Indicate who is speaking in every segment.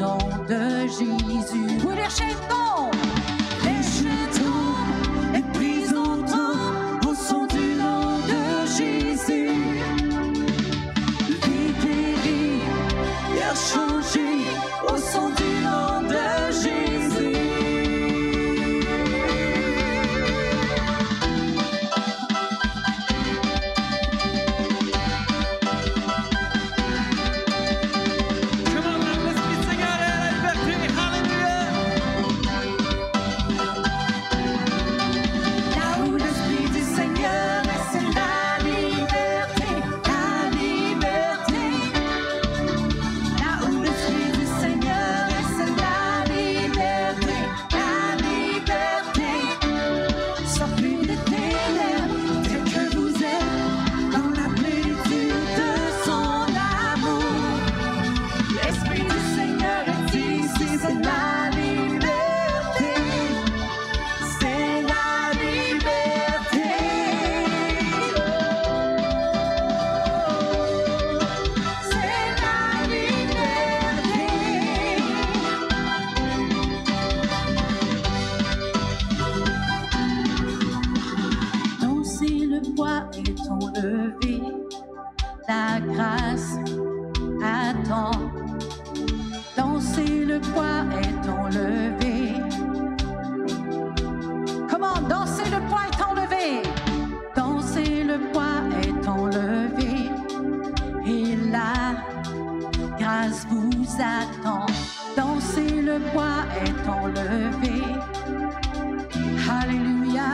Speaker 1: nom de Jésus. Oui, les chaînes tombent. Les chaînes tombent, les prisons tombent au son du nom de Jésus. Vie guérie, cœur changé au son du nom de Jésus. La grâce attend. Danser, le poids est enlevé. Comment danser, le poids est enlevé. Danser, le poids est enlevé. Et la grâce vous attend. Danser, le poids est enlevé. Alléluia.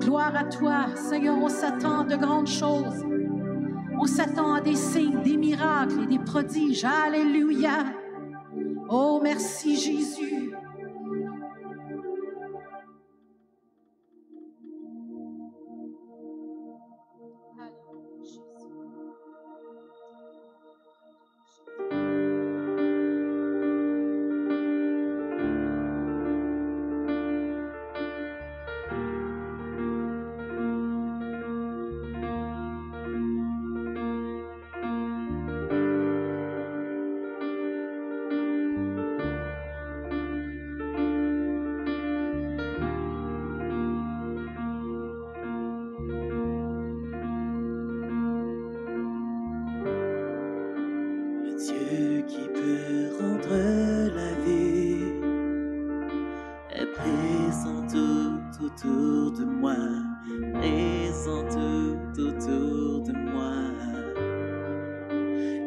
Speaker 1: Gloire à toi, Seigneur, on s'attend de grandes choses. On s'attend à des signes, des miracles et des prodiges. Alléluia. Oh, merci Jésus.
Speaker 2: Autour de moi, présent tout autour de moi.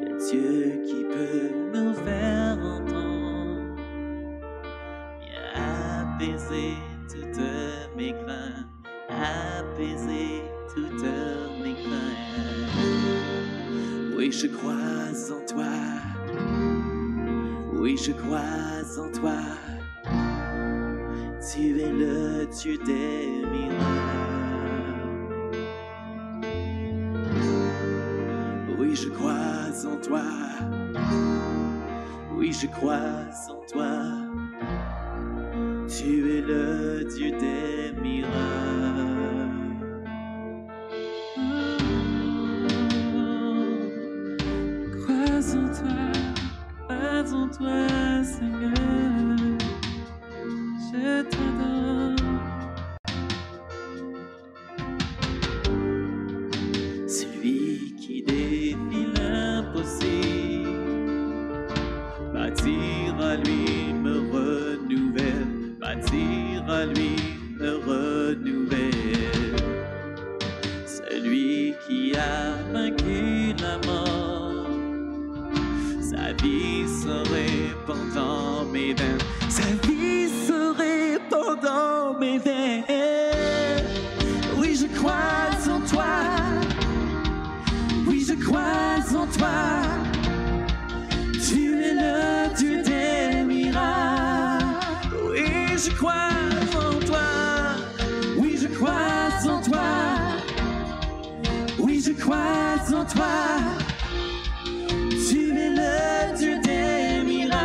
Speaker 2: Le Dieu qui peut nous faire entendre, vient apaiser toutes mes craintes, apaiser toutes mes craintes. Oui, je crois en toi, oui, je crois en toi. Tu es le Dieu des miracles. Oui, je crois en toi. Oui, je crois en toi. Tu es le Dieu des miracles. Crois en toi, crois en toi, Seigneur. Je t'adore. Celui qui défie l'impossible, bâtir à lui me renouvelle, bâtir à lui me renouvelle. Celui qui a vaincu la mort, sa vie se répand dans mes veines, sa vie se répand dans mes veines. Oui, je crois en toi. Oui, je crois en toi. Tu es le Dieu des miracles. Oui, je crois en toi. Oui, je crois en toi. Oui, je crois en toi. Tu es le Dieu des miracles.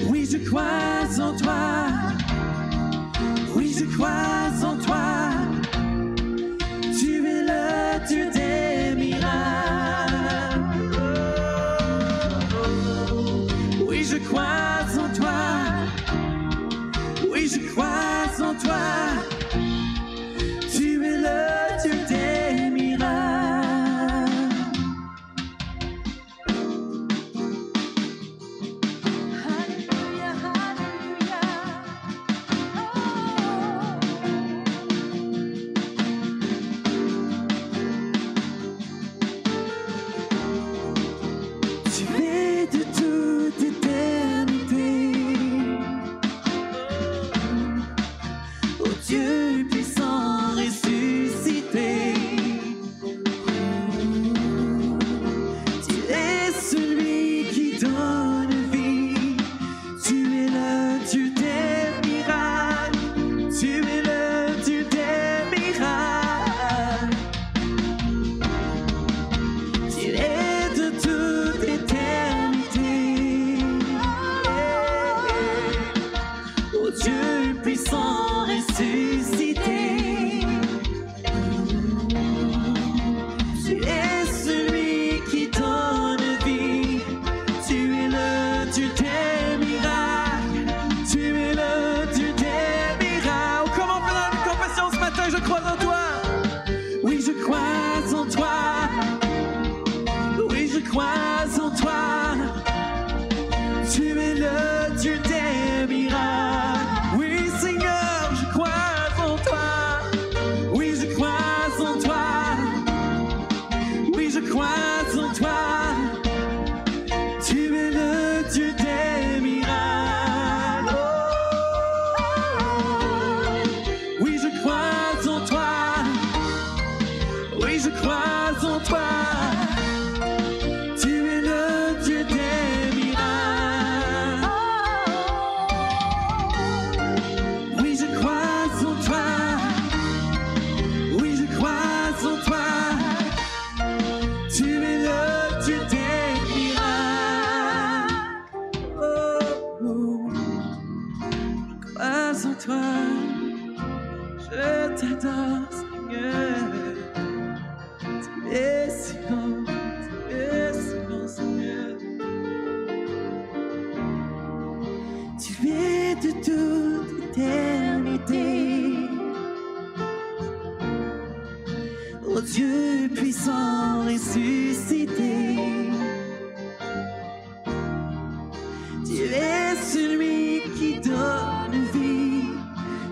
Speaker 2: Oui, je crois en toi. Oui, je crois en toi. Tu es le Dieu des miracles. Oui, je crois en toi. Oui, je crois en toi. Tu es le Dieu des miracles.
Speaker 1: Alléluia, alléluia.
Speaker 2: Tu es de toute éternité. Oh Dieu puissant ressuscité. Tu es celui qui donne vie. Tu es le Dieu des miracles. Tu es le Dieu des miracles. Tu es de toute éternité. Oh Dieu puissant ressuscité. Tu es celui qui donne vie. Tu es le Dieu des miracles. Tu es le Dieu des miracles. Comment faire une confession ce matin? Je crois en toi. Oui, je crois en toi. Oui, je crois en toi. Tu es le Dieu des miracles. Oui, Seigneur, je crois en toi. Oui, je crois en toi. Oui, je crois en toi. Tu es le Dieu des miracles. Oh. Oui, je crois en toi. Oui, je crois en toi. Tu es le Dieu des miracles. Oui, je crois en toi. Oui, je crois en toi. Tu es le Dieu des miracles. Oh, oh. Je crois en toi. Je t'adore, Seigneur. Tu es si bon, Seigneur. Tu es de toute éternité. Oh Dieu puissant ressuscité. Tu es celui qui donne vie.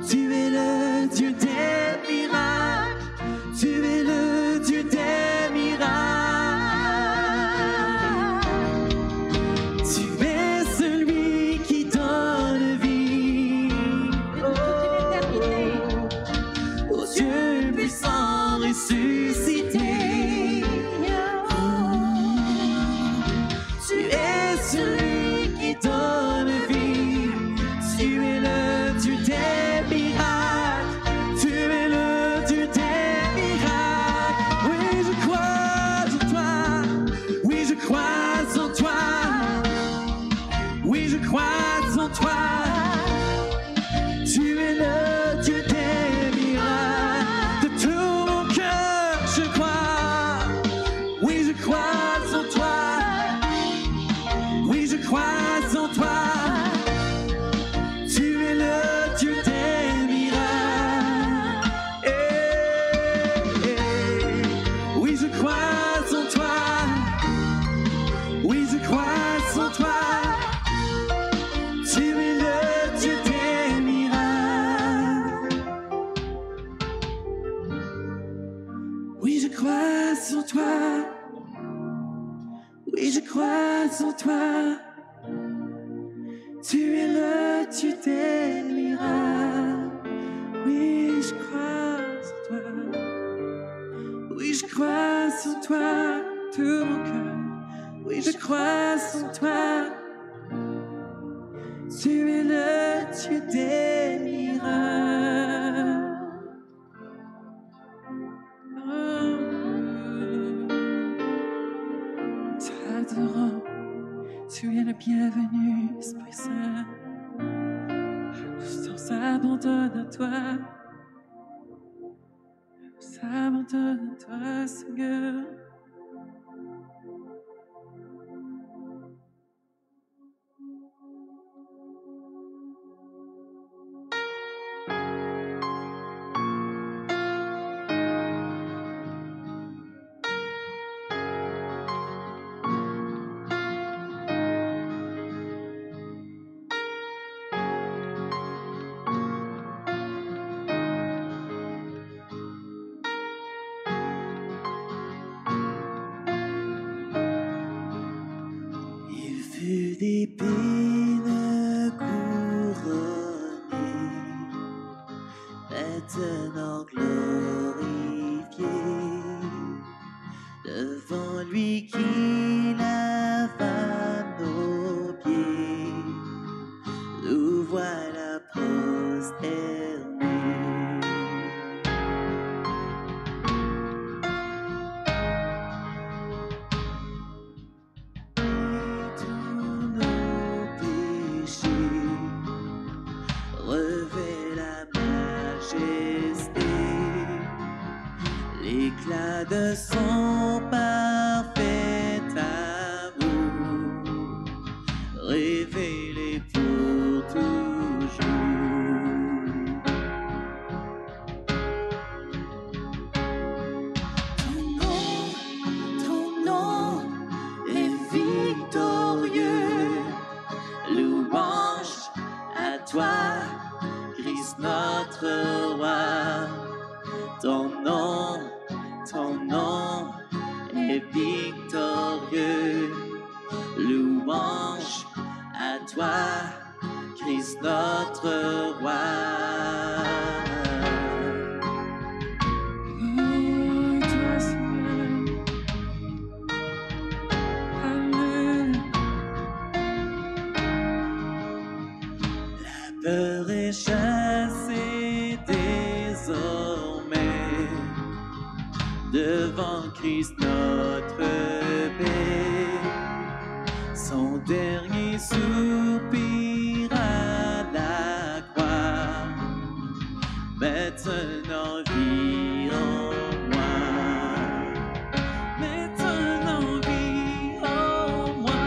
Speaker 2: Tu es le Dieu des miracles. Tu es le Dieu des miracles. Tu es celui qui donne vie. Oh Dieu puissant ressuscité. Tu es celui qui donne vie. Tu es le Dieu des miracles. Tu es le Dieu des miracles. Oui, je crois en toi. Oui, je crois en toi. Oui, je crois en toi. Tu es le Dieu des miracles. De tout mon cœur, je crois. Oui, je crois. crois en toi. Tu es le Dieu des miracles. Oui, je crois en toi. Oui, je crois en toi. Tu es le Dieu des miracles. Oui, je crois en toi. Oui, je crois en toi, tout mon cœur. Oui, je crois en toi. Tu es le Dieu des miracles. T'adorons, tu es le bienvenu, Esprit Saint. On s'abandonne à toi. On s'abandonne à toi, Seigneur. D'épines couronnées, maintenant glorifié, devant lui qui lava nos pieds, nous voilà prosternés. L'éclat de son parfait amour, révélé pour toujours. Ton nom est victorieux. Louange à toi, Christ notre roi. Ton nom est victorieux. Louange à toi, Christ notre roi. Toi, Seigneur. Amen. La peur est chassée désormais devant Christ notre paix. Son dernier soupir à la croix, maintenant vit en moi. Maintenant vit en moi.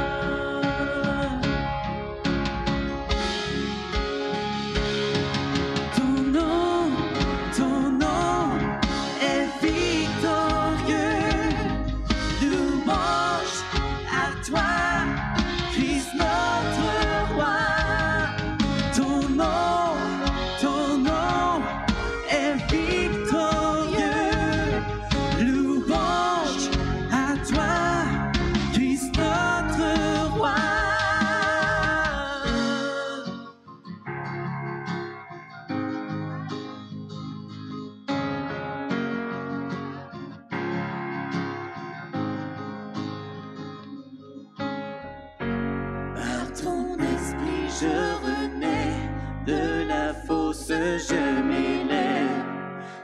Speaker 2: Ton nom est victorieux. Louange à toi, Christ notre roi. Ton nom est victorieux. Louange à toi, Christ notre roi. Par ton esprit je renais, de la fosse je m'élève.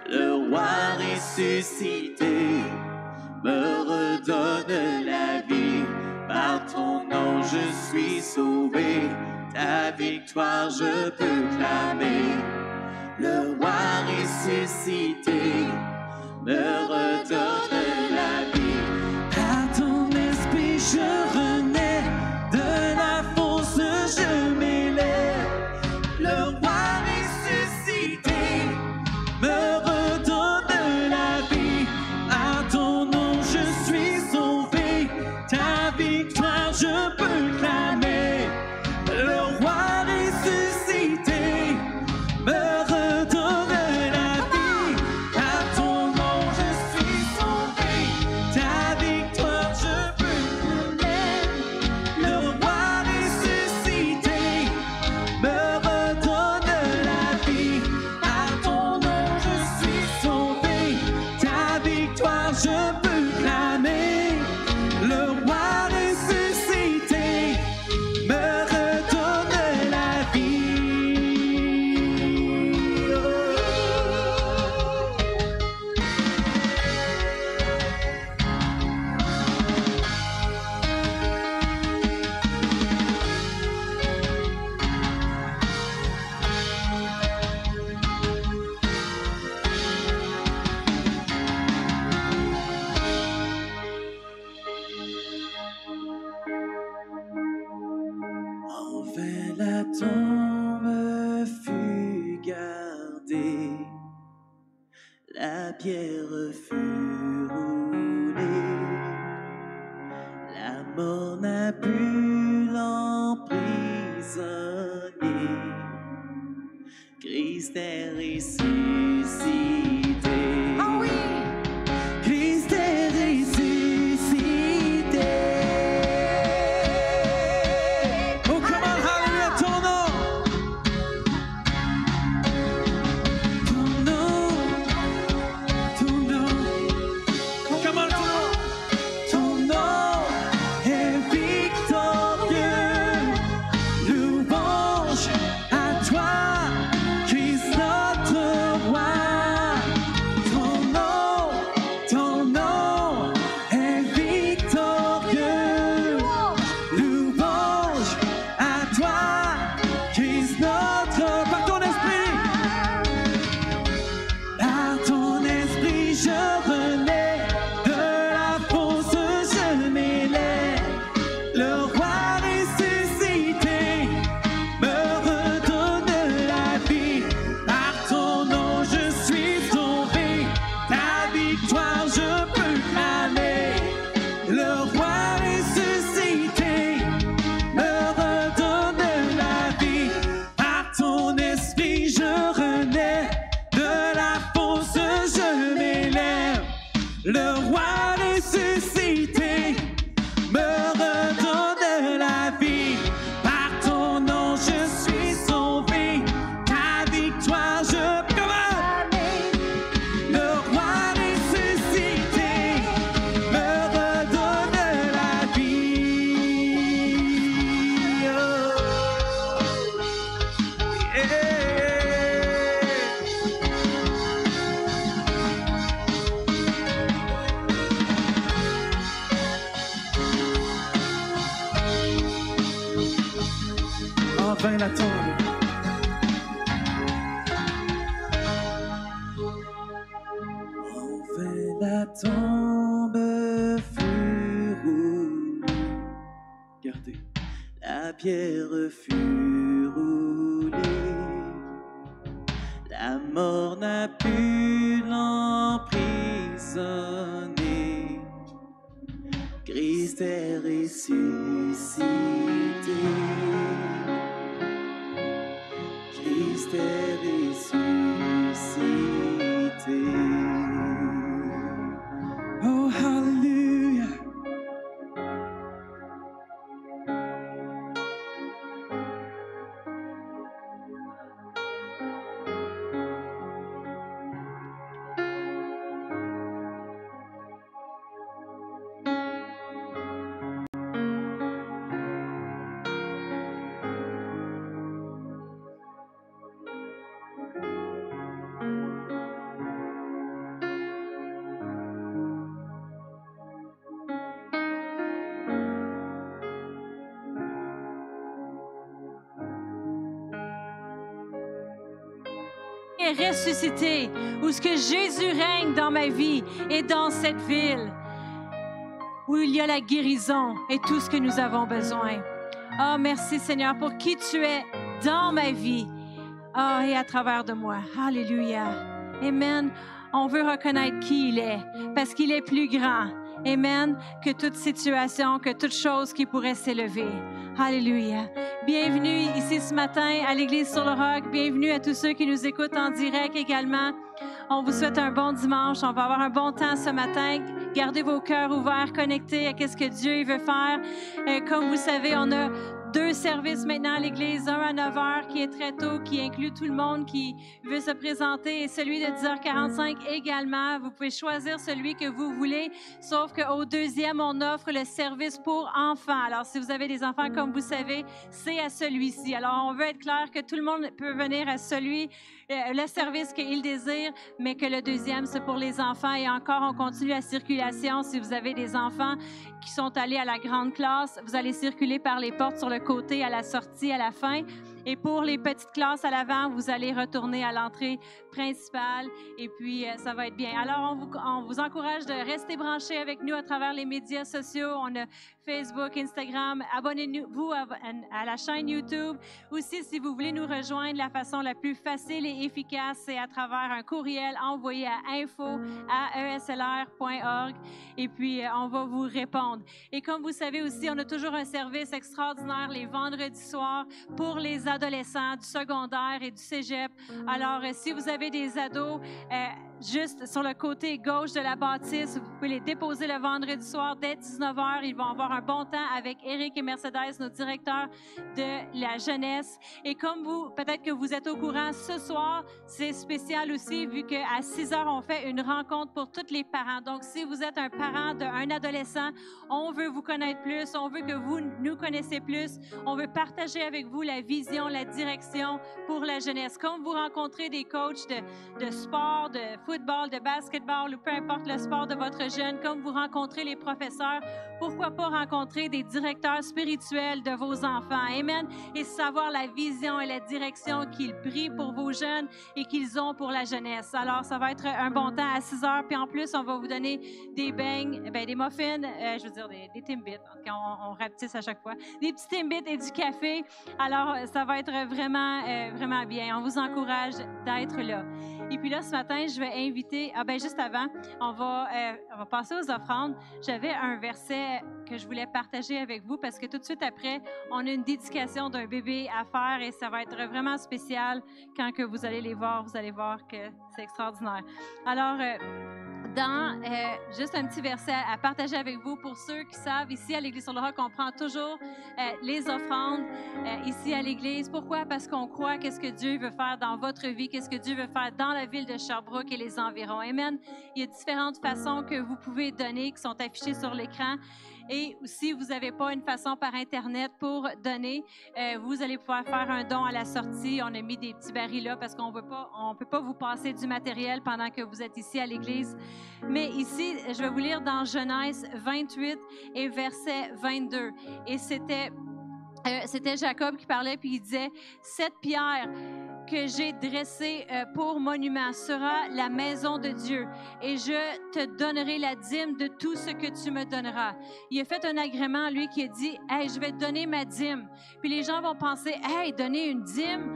Speaker 2: Le roi ressuscité me redonne la vie. Par ton nom je suis sauvé, ta victoire je peux clamer. Le roi ressuscité me redonne la vie. Par ton esprit je renais, de la fosse je m'élève. Le roi ressuscité me redonne la vie. À ton nom je suis sauvé, ta victoire je Enfin la tombe fut gardée, la pierre fut roulée, la mort n'a pu l'emprisonner, Christ est ressuscité.
Speaker 1: Ah oui!
Speaker 2: Christ est ressuscité. Oh, come on, hallelujah, ton nom. Ton nom. Ton nom. Come on, ton nom. Ton nom est victorieux. Louange à toi, Christ notre roi. Ton nom est victorieux. Louange à toi, Christ notre. Par ton esprit, je renais de la fosse, je m'élève. Le roi ressuscité me redonne la vie. Par ton nom, je suis sauvé. Ta victoire, je peux clamer. Le roi ressuscité me redonne la vie. Par ton esprit, je renais de la fosse, je m'élève. Le roi ressuscité me redonne la vie. Par ton nom, je suis sauvé. Ta victoire, je commande. Le roi ressuscité me redonne la vie. Oh. Yeah. Enfin la tombe. Enfin la tombe fut roulée. Regardez. La pierre fut roulée. La mort n'a pu l'emprisonner. Christ est ressuscité. Christ est ressuscité. Oh, hallelujah.
Speaker 1: Est ressuscité, où ce que Jésus règne dans ma vie et dans cette ville, où il y a la guérison et tout ce que nous avons besoin. Oh, merci Seigneur pour qui tu es dans ma vie, oh, et à travers de moi. Alléluia. Amen. On veut reconnaître qui il est, parce qu'il est plus grand. Amen. Que toute situation, que toute chose qui pourrait s'élever. Alléluia. Bienvenue ici ce matin à l'Église sur le Roc. Bienvenue à tous ceux qui nous écoutent en direct également. On vous souhaite un bon dimanche. On va avoir un bon temps ce matin. Gardez vos cœurs ouverts, connectés à ce que Dieu veut faire. Comme vous savez, on a 2 services maintenant à l'Église. Un à 9h qui est très tôt, qui inclut tout le monde qui veut se présenter, et celui de 10h45 également. Vous pouvez choisir celui que vous voulez, sauf qu'au deuxième, on offre le service pour enfants. Alors, si vous avez des enfants, comme vous savez, c'est à celui-ci. Alors, on veut être clair que tout le monde peut venir à le service qu'il désire, mais que le deuxième, c'est pour les enfants. Et encore, on continue la circulation. Si vous avez des enfants qui sont allés à la grande classe, vous allez circuler par les portes sur le côté à la sortie, à la fin.
Speaker 3: Et pour les petites classes à l'avant, vous allez retourner à l'entrée principale et puis ça va être bien. Alors, on vous encourage de rester branchés avec nous à travers les médias sociaux. On a Facebook, Instagram. Abonnez-vous à la chaîne YouTube. Aussi, si vous voulez nous rejoindre, la façon la plus facile et efficace, c'est à travers un courriel envoyé à info@eslr.org et puis on va vous répondre. Et comme vous savez aussi, on a toujours un service extraordinaire les vendredis soirs pour les adolescents du secondaire et du cégep. Alors, si vous avez des ados, juste sur le côté gauche de la bâtisse, vous pouvez les déposer le vendredi soir dès 19h. Ils vont avoir un bon temps avec Eric et Mercedes, nos directeurs de la jeunesse. Et comme vous, peut-être que vous êtes au courant, ce soir, c'est spécial aussi vu qu'à 6h, on fait une rencontre pour tous les parents. Donc, si vous êtes un parent d'un adolescent, on veut vous connaître plus, on veut que vous nous connaissiez plus, on veut partager avec vous la vision, la direction pour la jeunesse. Comme vous rencontrez des coachs de sport, de football, de basketball ou peu importe le sport de votre jeune, comme vous rencontrez les professeurs, pourquoi pas rencontrer des directeurs spirituels de vos enfants. Amen. Et savoir la vision et la direction qu'ils prient pour vos jeunes et qu'ils ont pour la jeunesse. Alors, ça va être un bon temps à 6h. Puis en plus, on va vous donner des beignes, des muffins, je veux dire des Timbits. En tout cas, on rapetisse à chaque fois. Des petits Timbits et du café. Alors, ça va être vraiment bien. On vous encourage d'être là. Et puis là, ce matin, je vais inviter... juste avant, on va passer aux offrandes. J'avais un verset que je voulais partager avec vous parce que tout de suite après, on a une dédication d'un bébé à faire et ça va être vraiment spécial quand que vous allez les voir. Vous allez voir que c'est extraordinaire. Alors... juste un petit verset à partager avec vous pour ceux qui savent, ici à l'Église sur le Roc, on prend toujours les offrandes ici à l'Église. Pourquoi? Parce qu'on croit qu'est-ce que Dieu veut faire dans votre vie, qu'est-ce que Dieu veut faire dans la ville de Sherbrooke et les environs. Amen. Il y a différentes façons que vous pouvez donner qui sont affichées sur l'écran. Et si vous n'avez pas une façon par Internet pour donner, vous allez pouvoir faire un don à la sortie. On a mis des petits barils là parce qu'on peut pas vous passer du matériel pendant que vous êtes ici à l'Église. Mais ici, je vais vous lire dans Genèse 28 et verset 22. Et c'était Jacob qui parlait, puis il disait, « Cette pierre que j'ai dressée pour monument sera la maison de Dieu, et je te donnerai la dîme de tout ce que tu me donneras. » Il a fait un agrément, lui, qui a dit, « Hey, je vais te donner ma dîme. » Puis les gens vont penser, « Hey, donner une dîme,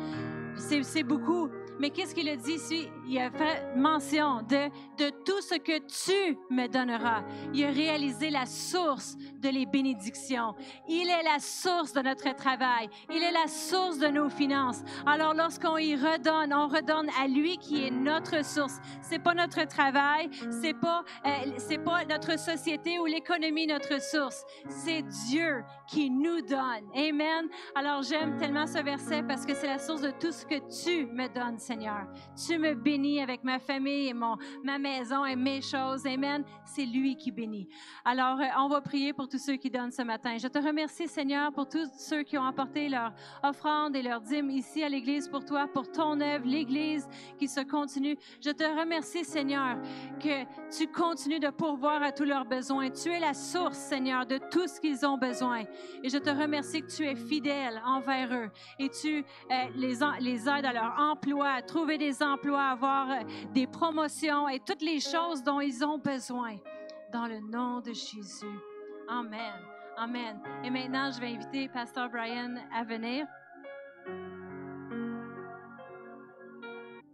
Speaker 3: c'est beaucoup. » Mais qu'est-ce qu'il a dit ici? Il a fait mention de tout ce que tu me donneras. Il a réalisé la source de les bénédictions. Il est la source de notre travail. Il est la source de nos finances. Alors, lorsqu'on y redonne, on redonne à lui qui est notre source. C'est pas notre travail, c'est pas notre société ou l'économie notre source. C'est Dieu qui nous donne. Amen. Alors, j'aime tellement ce verset parce que c'est la source de tout ce que tu me donnes, Seigneur. Tu me bénis avec ma famille et ma maison et mes choses. Amen. C'est lui qui bénit. Alors, on va prier pour tous ceux qui donnent ce matin. Je te remercie, Seigneur, pour tous ceux qui ont apporté leur offrande et leur dîme ici à l'Église pour toi, pour ton œuvre, l'Église qui se continue. Je te remercie, Seigneur, que tu continues de pourvoir à tous leurs besoins. Tu es la source, Seigneur, de tout ce qu'ils ont besoin. Et je te remercie que tu es fidèle envers eux et tu les aides à leur emploi, à trouver des emplois, à avoir des promotions et toutes les choses dont ils ont besoin. Dans le nom de Jésus. Amen. Amen. Et maintenant, je vais inviter Pasteur Brian à venir.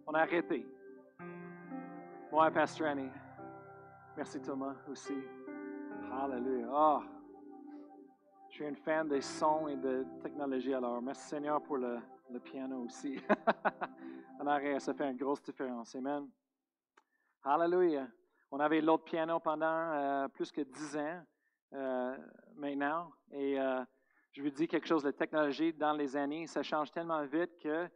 Speaker 4: On a arrêté. Moi, Pasteur Annie. Merci Thomas aussi. Hallelujah. Oh, je suis une fan des sons et de technologie, alors merci Seigneur pour le piano aussi. En arrière, ça fait une grosse différence. Amen. Hallelujah. On avait l'autre piano pendant plus que 10 ans maintenant. Et je vous dis quelque chose, la technologie dans les années, ça change tellement vite que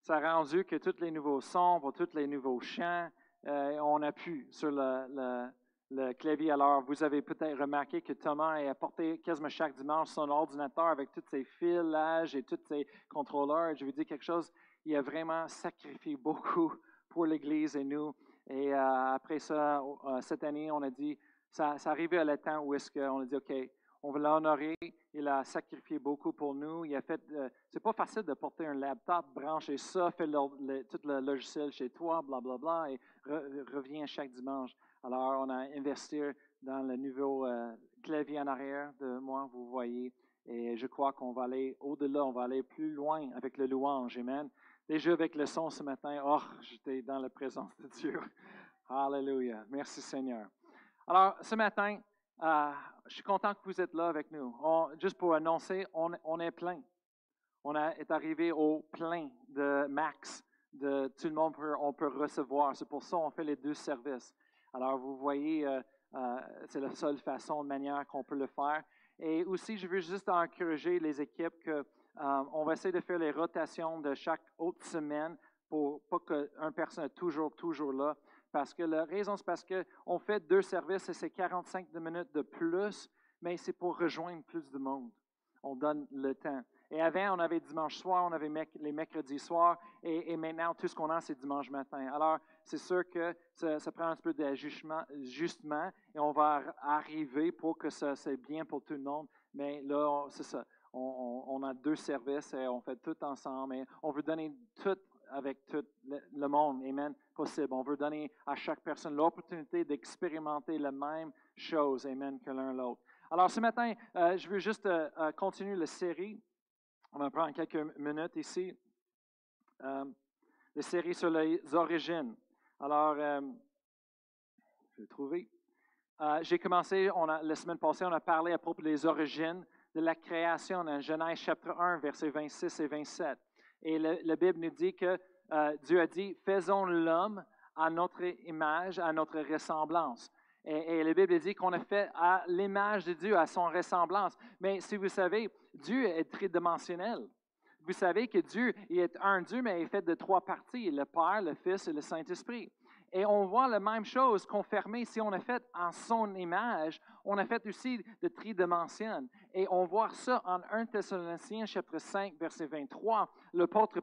Speaker 4: ça a rendu que tous les nouveaux sons, pour tous les nouveaux chants, on appuie sur le clavier. Alors, vous avez peut-être remarqué que Thomas a apporté quasiment chaque dimanche son ordinateur avec tous ses filages et tous ses contrôleurs. Je vous dis quelque chose, il a vraiment sacrifié beaucoup pour l'Église et nous. Et après ça, cette année, on a dit, ça arrivait à le temps où est-ce qu'on a dit, OK, On veut l'honorer. Il a sacrifié beaucoup pour nous. Il a fait. C'est pas facile de porter un laptop, brancher ça, faire tout le logiciel chez toi, blablabla, et revient chaque dimanche. Alors, on a investi dans le nouveau clavier en arrière de moi, vous voyez. Et je crois qu'on va aller au-delà, on va aller plus loin avec le louange. Amen. Déjà avec le son ce matin, oh, j'étais dans la présence de Dieu. Alléluia. Merci Seigneur. Alors, ce matin, je suis content que vous êtes là avec nous. Juste pour annoncer, on est plein. Est arrivé au plein de max, de tout le monde on peut recevoir. C'est pour ça qu'on fait les 2 services. Alors, vous voyez, c'est la seule façon, manière qu'on peut le faire. Et aussi, je veux juste encourager les équipes qu'on va essayer de faire les rotations de chaque autre semaine pour pas qu'une personne est toujours là. Parce que la raison, c'est parce qu'on fait 2 services et c'est 45 minutes de plus, mais c'est pour rejoindre plus de monde. On donne le temps. Et avant, on avait dimanche soir, on avait les mercredis soirs, et maintenant, tout ce qu'on a, c'est dimanche matin. Alors, c'est sûr que ça prend un peu d'ajustement, et on va arriver pour que ça c'est bien pour tout le monde. Mais là, c'est ça. On a 2 services et on fait tout ensemble. Et on veut donner tout avec tout le monde, amen, possible. On veut donner à chaque personne l'opportunité d'expérimenter la même chose, amen, que l'un l'autre. Alors, ce matin, je veux juste continuer la série. On va prendre quelques minutes ici. La série sur les origines. Alors, je vais le trouver. J'ai commencé, la semaine passée, on a parlé à propos des origines de la création dans Genèse chapitre 1, versets 26 et 27. Et la Bible nous dit que Dieu a dit, faisons l'homme à notre image, à notre ressemblance. Et la Bible dit qu'on a fait à l'image de Dieu, à son ressemblance. Mais si vous savez, Dieu est tridimensionnel. Vous savez que Dieu il est un Dieu, mais il est fait de 3 parties, le Père, le Fils et le Saint-Esprit. Et on voit la même chose confirmée. Si on a fait en son image, on a fait aussi de tridimension. Et on voit ça en 1 Thessaloniciens, chapitre 5, verset 23. L'apôtre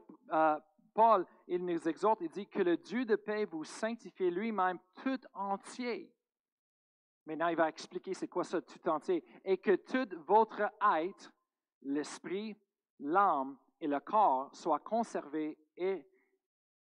Speaker 4: Paul, il nous exhorte, il dit que le Dieu de paix vous sanctifie lui-même tout entier. Maintenant, il va expliquer c'est quoi ça tout entier. Et que tout votre être, l'esprit, l'âme et le corps soient conservés et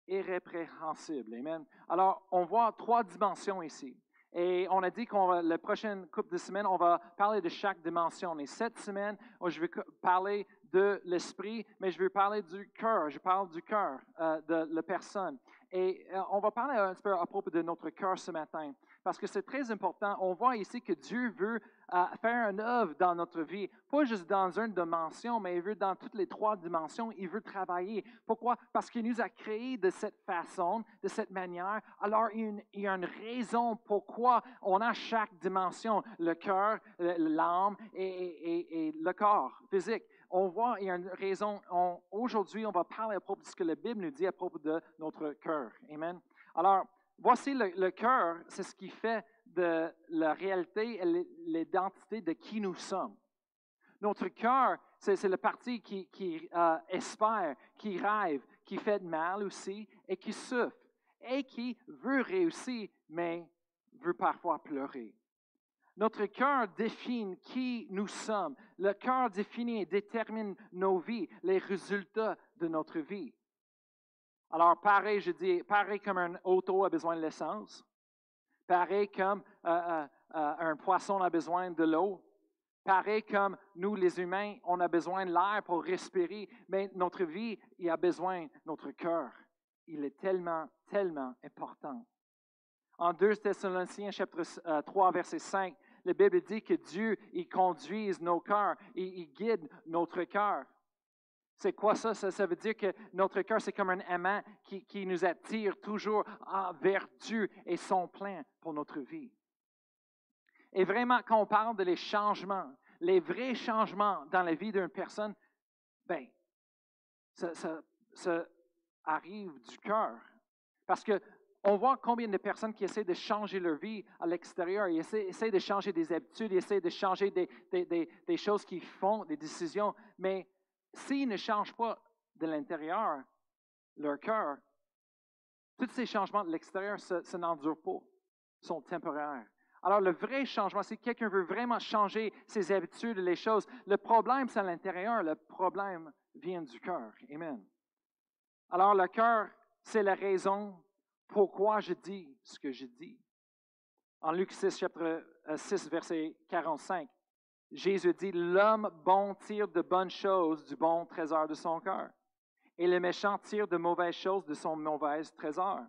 Speaker 4: irrépréhensibles. Amen. Alors, on voit 3 dimensions ici. Et on a dit la prochaine couple de semaines, on va parler de chaque dimension. Et cette semaine, je vais parler de l'esprit, mais je vais parler du cœur. Je parle du cœur de la personne. Et on va parler un petit peu à propos de notre cœur ce matin. Parce que c'est très important. On voit ici que Dieu veut faire une œuvre dans notre vie. Pas juste dans une dimension, mais il veut dans toutes les 3 dimensions. Il veut travailler. Pourquoi? Parce qu'il nous a créés de cette façon, de cette manière. Alors, il y a une raison pourquoi on a chaque dimension. Le cœur, l'âme et le corps physique. On voit, il y a une raison. Aujourd'hui, on va parler à propos de ce que la Bible nous dit à propos de notre cœur. Amen. Alors, voici le cœur, c'est ce qui fait de la réalité et l'identité de qui nous sommes. Notre cœur, c'est la partie qui espère, qui rêve, qui fait de mal aussi et qui souffre et qui veut réussir, mais veut parfois pleurer. Notre cœur définit qui nous sommes. Le cœur définit et détermine nos vies, les résultats de notre vie. Alors, pareil comme un auto a besoin de l'essence, pareil comme un poisson a besoin de l'eau, pareil comme nous, les humains, on a besoin de l'air pour respirer, mais notre vie, il a besoin de notre cœur. Il est tellement, tellement important. En 2 Thessaloniciens, chapitre 3, verset 5, la Bible dit que Dieu, il conduise nos cœurs, il guide notre cœur. C'est quoi ça? Ça veut dire que notre cœur, c'est comme un aimant qui nous attire toujours vers Dieu et son plan pour notre vie. Et vraiment, quand on parle de les changements, les vrais changements dans la vie d'une personne, bien, ça arrive du cœur. Parce que on voit combien de personnes qui essaient de changer leur vie à l'extérieur, ils essaient de changer des habitudes, ils essaient de changer des choses qu'ils font, des décisions, mais s'ils ne changent pas de l'intérieur, leur cœur, tous ces changements de l'extérieur, ça n'endure pas, sont temporaires. Alors, le vrai changement, si quelqu'un veut vraiment changer ses habitudes, les choses, le problème, c'est à l'intérieur. Le problème vient du cœur. Amen. Alors, le cœur, c'est la raison pourquoi je dis ce que je dis. En Luc 6, chapitre 6, verset 45, Jésus dit, « L'homme bon tire de bonnes choses du bon trésor de son cœur, et le méchant tire de mauvaises choses de son mauvais trésor.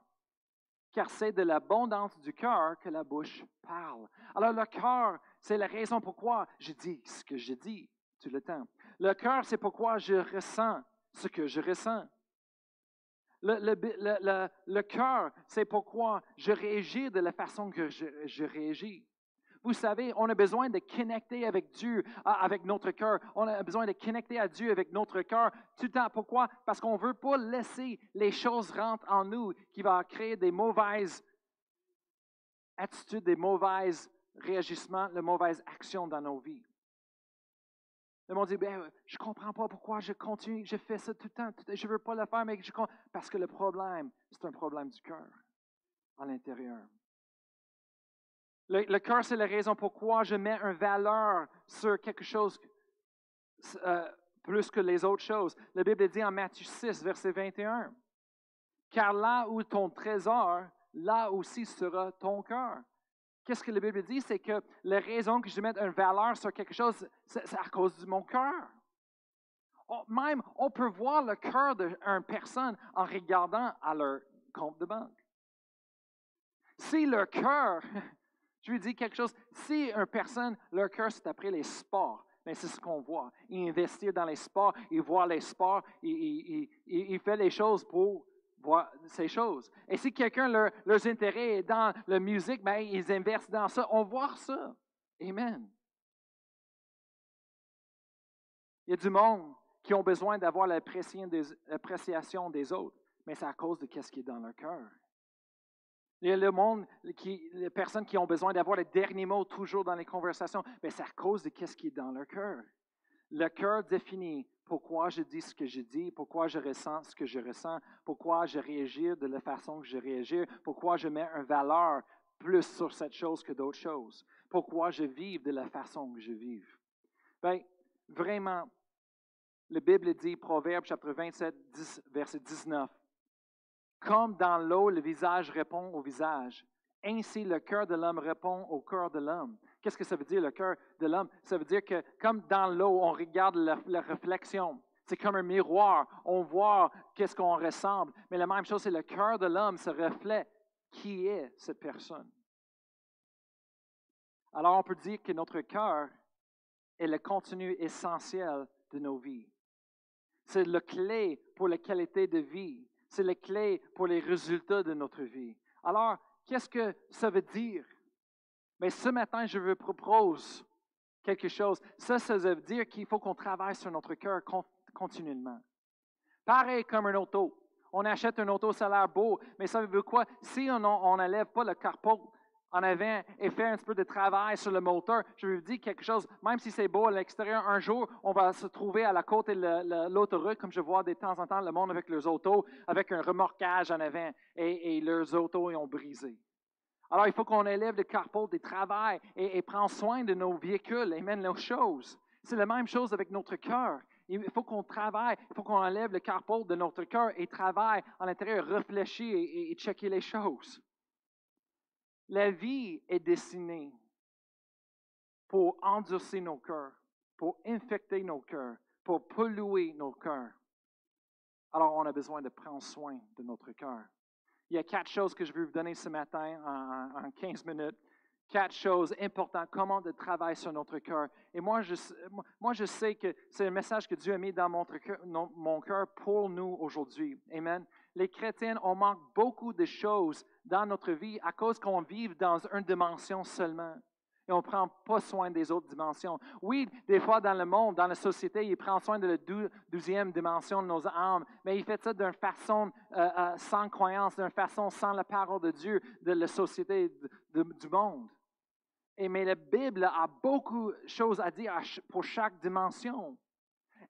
Speaker 4: Car c'est de l'abondance du cœur que la bouche parle. » Alors le cœur, c'est la raison pourquoi je dis ce que je dis tout le temps. Le cœur, c'est pourquoi je ressens ce que je ressens. Le cœur, c'est pourquoi je réagis de la façon que je réagis. Vous savez, on a besoin de connecter avec Dieu, avec notre cœur. On a besoin de connecter à Dieu avec notre cœur tout le temps. Pourquoi? Parce qu'on ne veut pas laisser les choses rentrer en nous qui vont créer des mauvaises attitudes, des mauvais réagissements, de mauvaises actions dans nos vies. Le monde dit, je ne comprends pas pourquoi je continue, je fais ça tout le temps. Je ne veux pas le faire, mais parce que le problème, c'est un problème du cœur, à l'intérieur. Le cœur, c'est la raison pourquoi je mets une valeur sur quelque chose plus que les autres choses. La Bible dit en Matthieu 6, verset 21, « Car là où ton trésor, là aussi sera ton cœur. » Qu'est-ce que la Bible dit? C'est que la raison que je mets une valeur sur quelque chose, c'est à cause de mon cœur. Même, on peut voir le cœur d'une personne en regardant à leur compte de banque. Si leur cœur... Je lui dis quelque chose. Si une personne, leur cœur, c'est après les sports, mais c'est ce qu'on voit. Il investit dans les sports, il voit les sports, il fait les choses pour voir ces choses. Et si quelqu'un, leurs intérêts est dans la musique, ben, ils investissent dans ça. On voit ça. Amen. Il y a du monde qui ont besoin d'avoir l'appréciation des autres, mais c'est à cause de ce qui est dans leur cœur. Il y a le monde, les personnes qui ont besoin d'avoir le dernier mot toujours dans les conversations, mais c'est à cause de ce qui est dans leur cœur. Le cœur définit pourquoi je dis ce que je dis, pourquoi je ressens ce que je ressens, pourquoi je réagis de la façon que je réagis, pourquoi je mets une valeur plus sur cette chose que d'autres choses, pourquoi je vis de la façon que je vis. Bien, vraiment, la Bible dit, Proverbe chapitre 27, verset 19, comme dans l'eau, le visage répond au visage. Ainsi, le cœur de l'homme répond au cœur de l'homme. Qu'est-ce que ça veut dire, le cœur de l'homme? Ça veut dire que comme dans l'eau, on regarde la réflexion. C'est comme un miroir. On voit qu'est-ce qu'on ressemble. Mais la même chose, c'est le cœur de l'homme se reflète qui est cette personne. Alors, on peut dire que notre cœur est le contenu essentiel de nos vies. C'est la clé pour la qualité de vie. C'est la clé pour les résultats de notre vie. Alors, qu'est-ce que ça veut dire? Mais ce matin, je vous propose quelque chose. Ça veut dire qu'il faut qu'on travaille sur notre cœur continuellement. Pareil comme un auto. On achète un auto, ça a l'air beau, mais ça veut dire quoi? Si on n'enlève pas le carport en avant et fait un petit peu de travail sur le moteur, je vous dis quelque chose, même si c'est beau à l'extérieur, un jour, on va se trouver à la côte de l'autoroute, comme je vois de temps en temps le monde avec leurs autos, avec un remorquage en avant, et leurs autos ils ont brisé. Alors, il faut qu'on élève le carport des travail et prendre soin de nos véhicules et mène nos choses. C'est la même chose avec notre cœur. Il faut qu'on travaille, il faut qu'on enlève le carport de notre cœur et travaille à l'intérieur, réfléchir et checker les choses. La vie est destinée pour endurcir nos cœurs, pour infecter nos cœurs, pour polluer nos cœurs. Alors, on a besoin de prendre soin de notre cœur. Il y a 4 choses que je veux vous donner ce matin en 15 minutes. 4 choses importantes, comment de travailler sur notre cœur. Et moi, je sais que c'est un message que Dieu a mis dans mon cœur pour nous aujourd'hui. Amen. Les chrétiens, on manque beaucoup de choses dans notre vie à cause qu'on vit dans une dimension seulement. Et on ne prend pas soin des autres dimensions. Oui, des fois dans le monde, dans la société, il prend soin de la 12e dimension de nos âmes, mais il fait ça d'une façon sans croyance, d'une façon sans la parole de Dieu, de la société, du monde. Mais la Bible a beaucoup de choses à dire pour chaque dimension.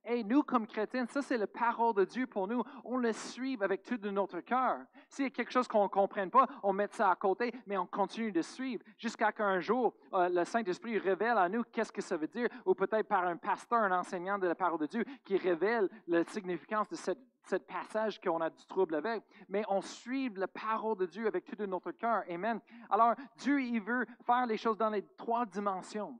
Speaker 4: Et nous, comme chrétiens, ça, c'est la parole de Dieu pour nous. On le suit avec tout de notre cœur. S'il y a quelque chose qu'on ne comprenne pas, on met ça à côté, mais on continue de suivre jusqu'à qu'un jour, le Saint-Esprit révèle à nous qu'est-ce que ça veut dire, ou peut-être par un pasteur, un enseignant de la parole de Dieu qui révèle la significance de cette passage qu'on a du trouble avec. Mais on suit la parole de Dieu avec tout de notre cœur. Amen. Alors, Dieu, il veut faire les choses dans les 3 dimensions.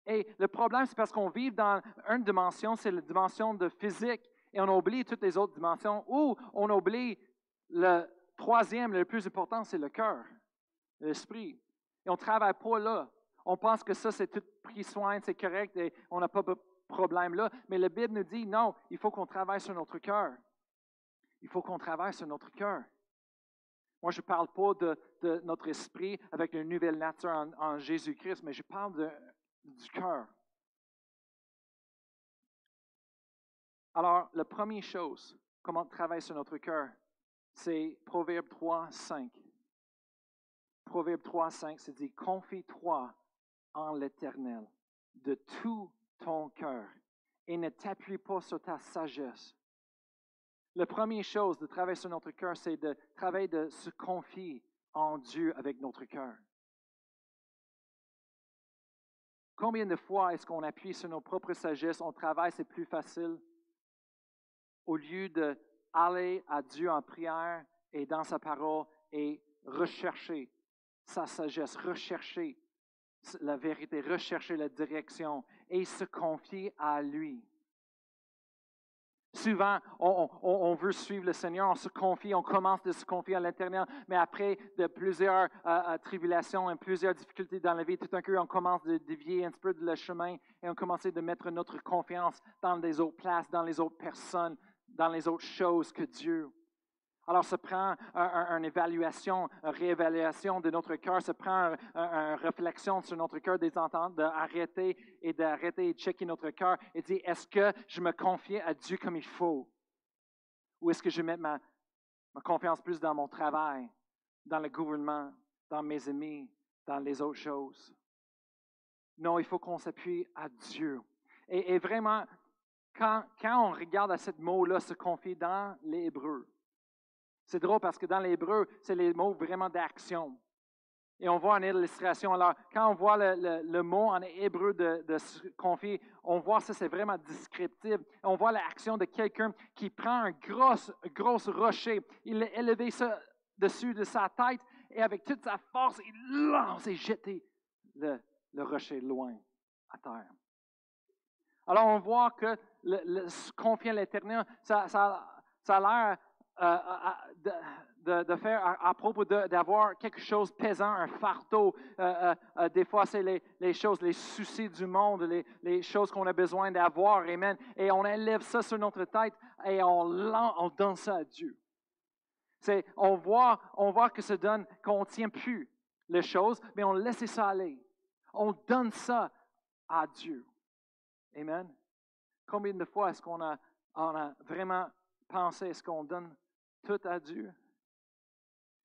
Speaker 4: Et le problème, c'est parce qu'on vit dans une dimension, c'est la dimension de physique, et on oublie toutes les autres dimensions, ou on oublie le 3e, le plus important, c'est le cœur, l'esprit. Et on ne travaille pas là. On pense que ça, c'est tout pris soin, c'est correct, et on n'a pas de problème là. Mais la Bible nous dit, non, il faut qu'on travaille sur notre cœur. Il faut qu'on travaille sur notre cœur. Moi, je ne parle pas de notre esprit avec une nouvelle nature en Jésus-Christ, mais je parle du cœur. Alors, la première chose, comment travailler sur notre cœur, c'est Proverbe 3, 5. Proverbe 3, 5, c'est dit, confie-toi en l'Éternel de tout ton cœur et ne t'appuie pas sur ta sagesse. La première chose de travailler sur notre cœur, c'est de travailler de se confier en Dieu avec notre cœur. Combien de fois est-ce qu'on appuie sur nos propres sagesses, on travaille, c'est plus facile, au lieu d'aller à Dieu en prière et dans sa parole et rechercher sa sagesse, rechercher la vérité, rechercher la direction et se confier à lui. Souvent, on veut suivre le Seigneur, on se confie, on commence de se confier à l'Éternel, mais après de plusieurs tribulations et plusieurs difficultés dans la vie, tout d'un coup, on commence de dévier un petit peu de le chemin et on commence de mettre notre confiance dans les autres places, dans les autres personnes, dans les autres choses que Dieu. Alors, ça prend une évaluation, une réévaluation de notre cœur, ça prend une réflexion sur notre cœur, des ententes, d'arrêter et de checker notre cœur et dire, est-ce que je me confie à Dieu comme il faut? Ou est-ce que je mets ma confiance plus dans mon travail, dans le gouvernement, dans mes amis, dans les autres choses? Non, il faut qu'on s'appuie à Dieu. Et vraiment, quand on regarde à ce mot-là, se confier dans l'hébreu, c'est drôle parce que dans l'hébreu, c'est les mots vraiment d'action. Et on voit une illustration. Alors, quand on voit le mot en hébreu de se confier, on voit ça, c'est vraiment descriptif. On voit l'action de quelqu'un qui prend un gros rocher, il a élevé ça dessus de sa tête et avec toute sa force, il lance et jette le rocher loin à terre. Alors, on voit que se confier à l'Éternel, ça a l'air de faire à propos d'avoir quelque chose de pesant, un fardeau. Des fois, c'est les choses, les soucis du monde, les choses qu'on a besoin d'avoir. Amen. Et on élève ça sur notre tête et on donne ça à Dieu. On voit que ça donne qu'on ne tient plus les choses, mais on laisse ça aller. On donne ça à Dieu. Amen. Combien de fois est-ce qu'on a vraiment pensé, est-ce qu'on donne tout à Dieu?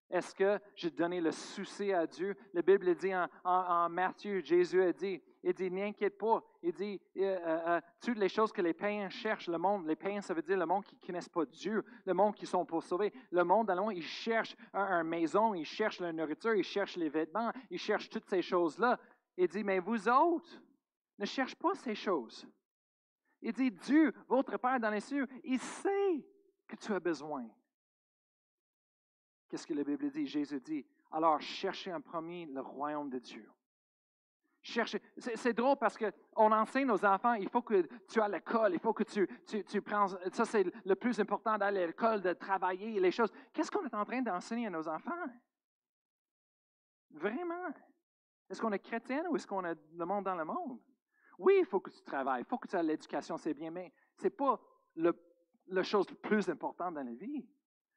Speaker 4: Est-ce que j'ai donné le souci à Dieu? La Bible dit en Matthieu, Jésus a dit, il dit, n'inquiète pas. Il dit, toutes les choses que les païens cherchent, le monde, les païens, ça veut dire le monde qui ne connaissent pas Dieu, le monde qui sont pour sauver. Le monde, dans le monde, ils cherchent une maison, ils cherchent la nourriture, ils cherchent les vêtements, ils cherchent toutes ces choses-là. Il dit, mais vous autres, ne cherchez pas ces choses. Il dit, Dieu, votre Père dans les cieux, il sait que tu as besoin. Qu'est-ce que la Bible dit? Jésus dit, alors cherchez en premier le royaume de Dieu. Cherchez. C'est drôle parce qu'on enseigne aux enfants, il faut que tu ailles à l'école, il faut que tu prends, ça c'est le plus important d'aller à l'école, de travailler, les choses. Qu'est-ce qu'on est en train d'enseigner à nos enfants? Vraiment? Est-ce qu'on est chrétien ou est-ce qu'on a le monde dans le monde? Oui, il faut que tu travailles, il faut que tu aies l'éducation, c'est bien, mais ce n'est pas la chose la plus importante dans la vie.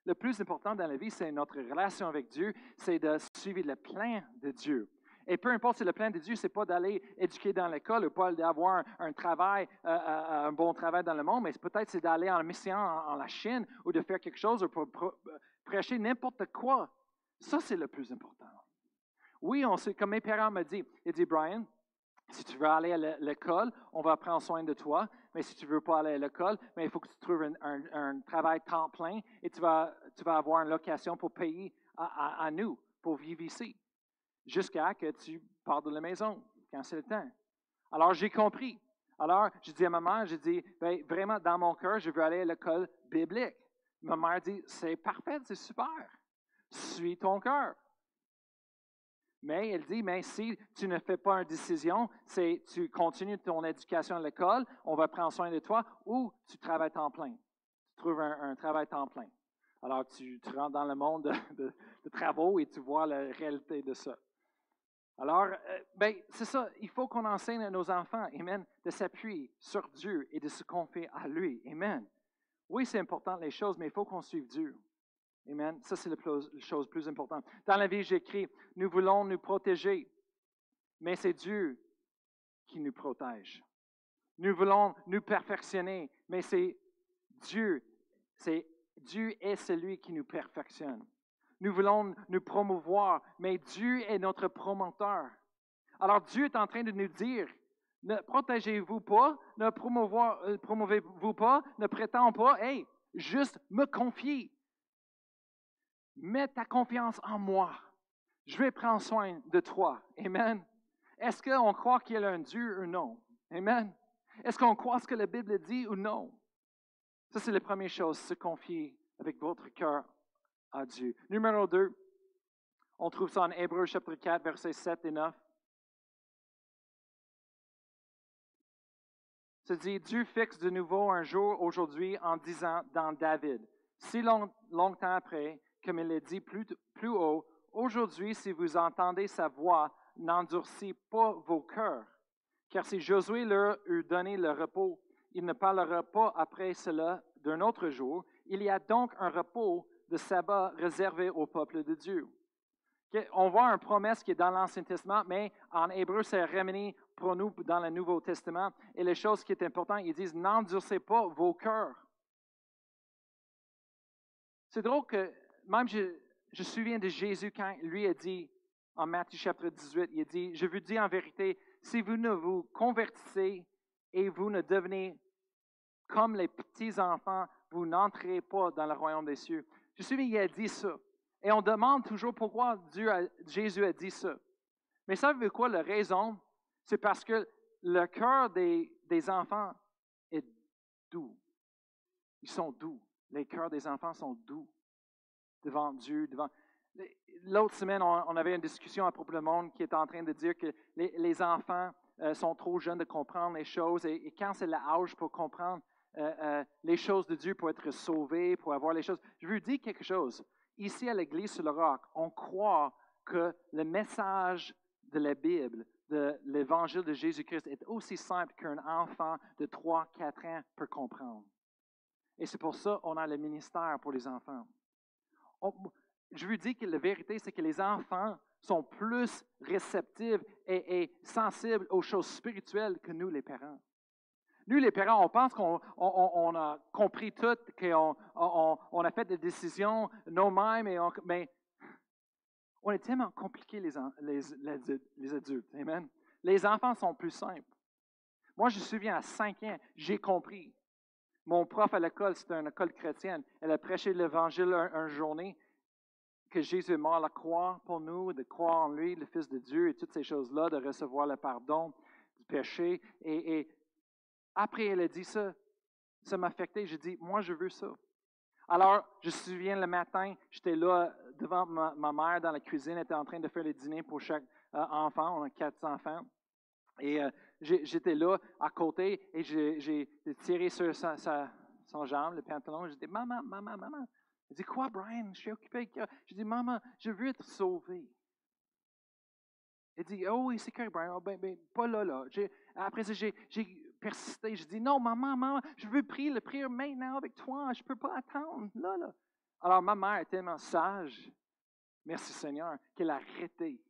Speaker 4: Le plus important dans la vie, c'est notre relation avec Dieu, c'est de suivre le plan de Dieu. Et peu importe si le plan de Dieu, ce n'est pas d'aller éduquer dans l'école ou pas d'avoir un travail, un bon travail dans le monde, mais peut-être c'est d'aller en mission en la Chine ou de faire quelque chose ou pour prêcher n'importe quoi. Ça, c'est le plus important. Oui, on sait, comme mes parents m'ont dit, ils disent, Brian, si tu veux aller à l'école, on va prendre soin de toi. Mais si tu ne veux pas aller à l'école, mais il faut que tu trouves un travail temps plein et tu vas avoir une location pour payer à nous, pour vivre ici, jusqu'à que tu pars de la maison, quand c'est le temps. Alors, j'ai compris. Alors, je dis à ma mère, je dis, ben, vraiment, dans mon cœur, je veux aller à l'école biblique. Ma mère dit, c'est parfait, c'est super. Suis ton cœur. Mais elle dit, mais si tu ne fais pas une décision, c'est tu continues ton éducation à l'école, on va prendre soin de toi, ou tu travailles temps plein. Tu trouves un travail temps plein. Alors, tu rentres dans le monde de travaux et tu vois la réalité de ça. Alors, ben, c'est ça, il faut qu'on enseigne à nos enfants, amen, de s'appuyer sur Dieu et de se confier à lui, amen. Oui, c'est important les choses, mais il faut qu'on suive Dieu. Amen. Ça, c'est la chose plus importante. Dans la vie, j'écris, nous voulons nous protéger, mais c'est Dieu qui nous protège. Nous voulons nous perfectionner, mais c'est Dieu est celui qui nous perfectionne. Nous voulons nous promouvoir, mais Dieu est notre promoteur. Alors Dieu est en train de nous dire, ne protégez-vous pas, ne promouvez-vous pas, ne prétendez pas, hey, juste me confier. Mets ta confiance en moi. Je vais prendre soin de toi. Amen. Est-ce qu'on croit qu'il y a un Dieu ou non? Amen. Est-ce qu'on croit ce que la Bible dit ou non? Ça, c'est la première chose, se confier avec votre cœur à Dieu. Numéro 2, on trouve ça en Hébreux chapitre 4, versets 7 et 9. Ça dit, Dieu fixe de nouveau un jour aujourd'hui en disant dans David, si longtemps après, comme il l'a dit plus haut, aujourd'hui, si vous entendez sa voix, n'endurcis pas vos cœurs. Car si Josué leur eût donné le repos, il ne parlera pas après cela d'un autre jour. Il y a donc un repos de sabbat réservé au peuple de Dieu. Okay? On voit une promesse qui est dans l'Ancien Testament, mais en hébreu, c'est ramené pour nous dans le Nouveau Testament. Et les choses qui sont importantes, ils disent, n'endurcez pas vos cœurs. C'est drôle que même je me souviens de Jésus quand lui a dit, en Matthieu chapitre 18, il a dit, je vous dis en vérité, si vous ne vous convertissez et vous ne devenez comme les petits-enfants, vous n'entrez pas dans le royaume des cieux. Je me souviens, il a dit ça. Et on demande toujours pourquoi Jésus a dit ça. Mais savez-vous quoi, la raison? C'est parce que le cœur des enfants est doux. Ils sont doux. Les cœurs des enfants sont doux devant Dieu. L'autre semaine, on avait une discussion à propos du monde qui était en train de dire que les enfants sont trop jeunes de comprendre les choses. Et quand c'est l'âge pour comprendre les choses de Dieu, pour être sauvés, pour avoir les choses. Je veux dire quelque chose. Ici, à l'Église sur le Roc, on croit que le message de la Bible, de l'Évangile de Jésus-Christ, est aussi simple qu'un enfant de 3-4 ans peut comprendre. Et c'est pour ça qu'on a le ministère pour les enfants. Je veux dire que la vérité, c'est que les enfants sont plus réceptifs et sensibles aux choses spirituelles que nous, les parents. Nous, les parents, on pense qu'on a compris tout, qu'on a fait des décisions nous-mêmes, mais on est tellement compliqués, les adultes. Amen. Les enfants sont plus simples. Moi, je me souviens, à 5 ans, j'ai compris. Mon prof à l'école, c'était une école chrétienne. Elle a prêché l'Évangile une journée, que Jésus est mort à la croix pour nous, de croire en lui, le Fils de Dieu, et toutes ces choses-là, de recevoir le pardon du péché. Et après, elle a dit ça. Ça m'a affecté. J'ai dit, moi, je veux ça. Alors, je me souviens, le matin, j'étais là devant ma mère dans la cuisine. Elle était en train de faire le dîner pour chaque enfant. On a 4 enfants. Et j'étais là, à côté, et j'ai tiré sur son jambe, le pantalon. J'ai dit, maman, maman, maman. Elle dit, quoi, Brian? Je suis occupé. J'ai dit, maman, je veux être sauvé. Elle dit, oh oui, c'est correct, Brian. Oh, ben, pas là. Après ça, j'ai persisté. J'ai dit, non, maman, je veux prier le prière maintenant avec toi. Je ne peux pas attendre, là. Alors, ma mère est tellement sage, merci Seigneur, qu'elle a arrêté.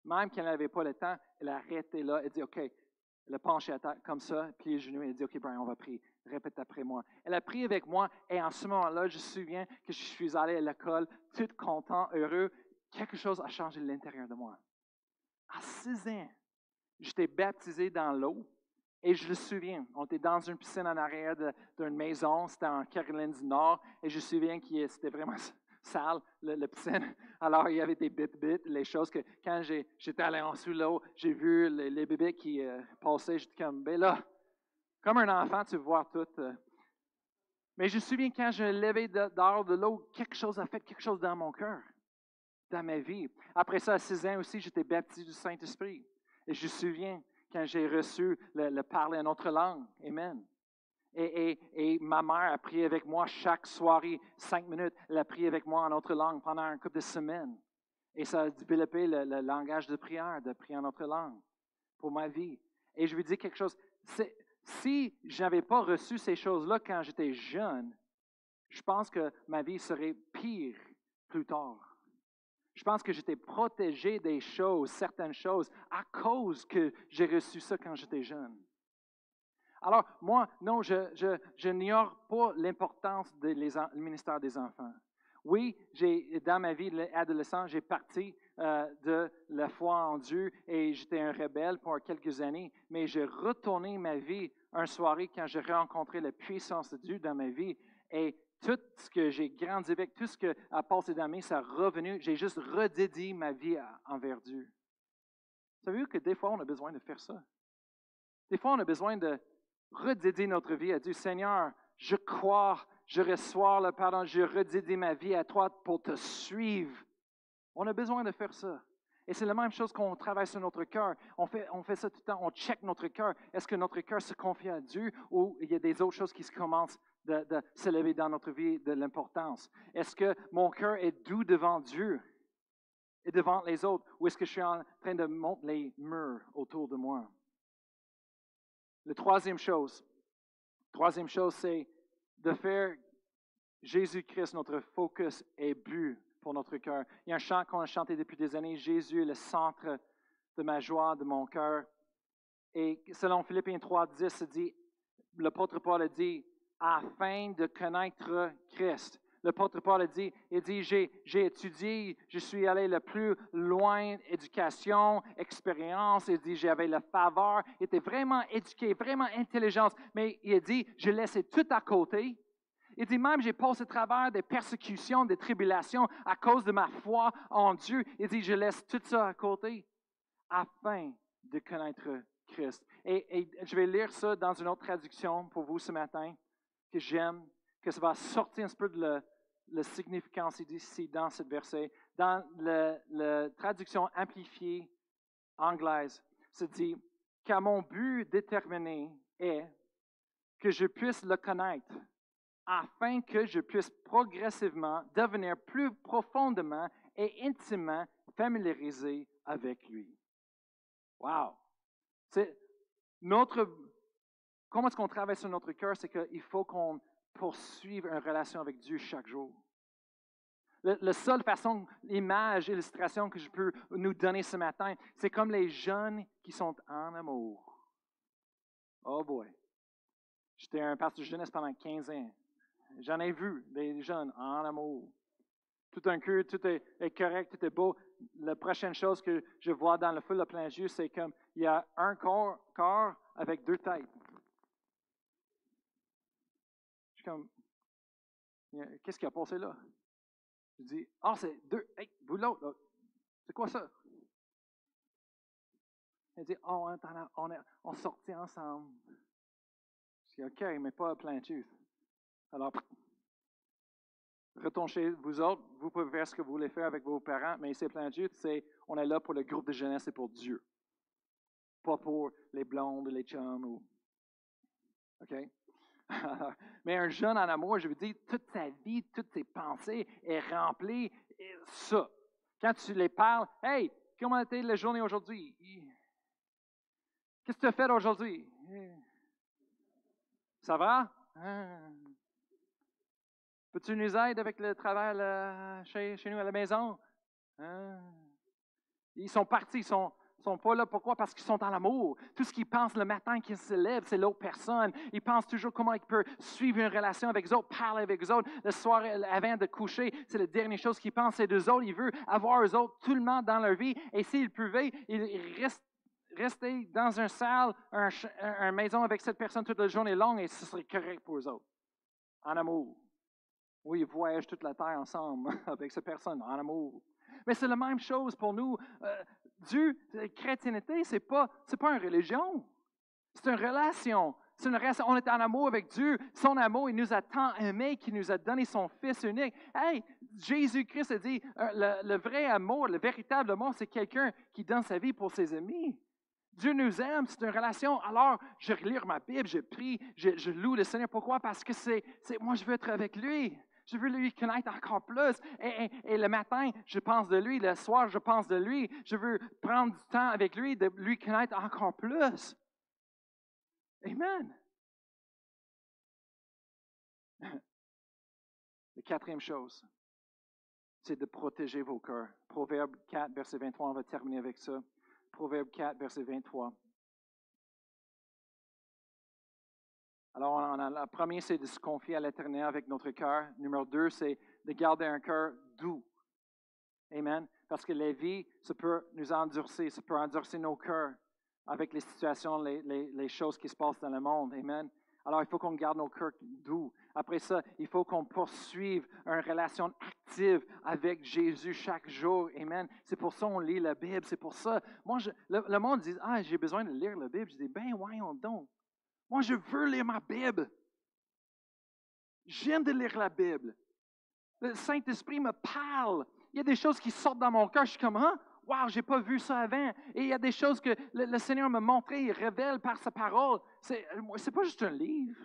Speaker 4: Même qu'elle n'avait pas le temps, elle a arrêté là. Elle dit, OK, elle a penché à terre comme ça, plié les genoux. Elle dit, OK, Brian, on va prier. Répète après moi. Elle a prié avec moi et en ce moment-là, je me souviens que je suis allé à l'école, tout content, heureux. Quelque chose a changé de l'intérieur de moi. À 6 ans, j'étais baptisé dans l'eau Et je le souviens, on était dans une piscine en arrière d'une maison, c'était en Caroline du Nord, et je me souviens que c'était vraiment sale, la piscine. Alors, il y avait des bit-bits, les choses que quand j'étais allé en dessous l'eau, j'ai vu les bébés qui passaient, j'étais comme, ben là, comme un enfant, tu vois tout. Mais je me souviens quand je me levais dehors de l'eau, quelque chose a fait quelque chose dans mon cœur, dans ma vie. Après ça, à 6 ans aussi, j'étais baptisé du Saint-Esprit. Et je me souviens quand j'ai reçu le parler en autre langue. Amen. Et ma mère a prié avec moi chaque soirée, 5 minutes. Elle a prié avec moi en autre langue pendant un couple de semaines. Et ça a développé le langage de prière, de prier en autre langue pour ma vie. Et je lui dis quelque chose. Si je n'avais pas reçu ces choses-là quand j'étais jeune, je pense que ma vie serait pire plus tard. Je pense que j'étais protégé des choses, certaines choses, à cause que j'ai reçu ça quand j'étais jeune. Alors, moi, non, je n'ignore pas l'importance du ministère des enfants. Oui, dans ma vie adolescente, j'ai parti de la foi en Dieu et j'étais un rebelle pour quelques années, mais j'ai retourné ma vie un soirée quand j'ai rencontré la puissance de Dieu dans ma vie et tout ce que j'ai grandi avec, tout ce qui a passé dans ma vie, ça a revenu. J'ai juste redédié ma vie envers Dieu. Savez-vous que des fois, on a besoin de faire ça? Des fois, on a besoin de redédier notre vie à Dieu. Seigneur, je crois, je reçois le pardon, je redédie ma vie à toi pour te suivre. On a besoin de faire ça. Et c'est la même chose qu'on travaille sur notre cœur. On fait ça tout le temps, on check notre cœur. Est-ce que notre cœur se confie à Dieu ou il y a des autres choses qui commencent de s'élever dans notre vie de l'importance? Est-ce que mon cœur est doux devant Dieu et devant les autres ou est-ce que je suis en train de monter les murs autour de moi? La troisième chose, c'est de faire Jésus-Christ notre focus et but pour notre cœur. Il y a un chant qu'on a chanté depuis des années, Jésus est le centre de ma joie, de mon cœur. Et selon Philippiens 3:10, l'apôtre Paul a dit, afin de connaître Christ. L'apôtre Paul a dit, j'ai étudié, je suis allé le plus loin, éducation, expérience, il dit, j'avais la faveur, il était vraiment éduqué, vraiment intelligence, mais il a dit, je laissais tout à côté. Il dit même, j'ai passé à travers des persécutions, des tribulations à cause de ma foi en Dieu. Il dit, je laisse tout ça à côté afin de connaître Christ. Et je vais lire ça dans une autre traduction pour vous ce matin que j'aime, que ça va sortir un peu de la significance ici dans ce verset. Dans la traduction amplifiée anglaise, ça dit, car mon but déterminé est que je puisse le connaître, afin que je puisse progressivement devenir plus profondément et intimement familiarisé avec lui. Wow! Comment est-ce qu'on travaille sur notre cœur? C'est qu'il faut qu'on poursuive une relation avec Dieu chaque jour. La seule façon, image, illustration que je peux nous donner ce matin, c'est comme les jeunes qui sont en amour. Oh boy! J'étais un pasteur de jeunesse pendant 15 ans. J'en ai vu des jeunes en amour. Tout un cœur, tout est correct, tout est beau. La prochaine chose que je vois dans le feu de plein yeux, c'est comme il y a un corps avec 2 têtes. Je suis comme, qu'est-ce qui a passé là? Je dis, c'est 2, hey, vous l'autre, là. C'est quoi ça? Il dit, on sortit ensemble. Je dis, OK, mais pas plein de yeux. Alors, retournez chez vous autres, vous pouvez faire ce que vous voulez faire avec vos parents, mais c'est plein de Dieu, on est là pour le groupe de jeunesse et pour Dieu. Pas pour les blondes, les chums. OK? Mais un jeune en amour, je veux dire, toute sa vie, toutes ses pensées est remplie de ça. Quand tu les parles, hey, comment a été la journée aujourd'hui? Qu'est-ce que tu as fait aujourd'hui? Ça va? Peux-tu nous aider avec le travail chez nous à la maison? Ils sont partis, ils sont pas là. Pourquoi? Parce qu'ils sont en amour. Tout ce qu'ils pensent le matin qu'ils se lèvent, c'est l'autre personne. Ils pensent toujours comment ils peuvent suivre une relation avec eux autres, parler avec eux autres. Le soir, avant de coucher, c'est la dernière chose qu'ils pensent, c'est d'eux autres. Ils veulent avoir eux autres, tout le monde dans leur vie. Et s'ils pouvaient, ils restent rester dans une salle, une maison avec cette personne toute la journée longue et ce serait correct pour eux autres. En amour. Oui, ils voyagent toute la terre ensemble avec cette personne, en amour. Mais c'est la même chose pour nous. Dieu, la chrétienté, c'est pas une religion. C'est une relation. C'est une relation. On est en amour avec Dieu. Son amour, il nous a tant aimés qu'il nous a donné son Fils unique. Hey, Jésus-Christ a dit, le vrai amour, le véritable amour, c'est quelqu'un qui donne sa vie pour ses amis. Dieu nous aime, c'est une relation. Alors, je relis ma Bible, je prie, je loue le Seigneur. Pourquoi? Parce que moi, je veux être avec lui. Je veux lui connaître encore plus. Et le matin, je pense de lui. Le soir, je pense de lui. Je veux prendre du temps avec lui, de lui connaître encore plus. Amen. La quatrième chose, c'est de protéger vos cœurs. Proverbe 4, verset 23, on va terminer avec ça. Proverbe 4, verset 23. Alors, le premier, c'est de se confier à l'Éternel avec notre cœur. Numéro 2, c'est de garder un cœur doux. Amen. Parce que la vie, ça peut nous endurcir, ça peut endurcir nos cœurs avec les situations, les choses qui se passent dans le monde. Amen. Alors, il faut qu'on garde nos cœurs doux. Après ça, il faut qu'on poursuive une relation active avec Jésus chaque jour. Amen. C'est pour ça qu'on lit la Bible. C'est pour ça. Moi, le monde dit, j'ai besoin de lire la Bible. Je dis, voyons donc. Moi, je veux lire ma Bible. J'aime de lire la Bible. Le Saint-Esprit me parle. Il y a des choses qui sortent dans mon cœur. Je suis comme, wow, je n'ai pas vu ça avant. Et il y a des choses que le Seigneur m'a montrées, il révèle par sa parole. C'est pas juste un livre.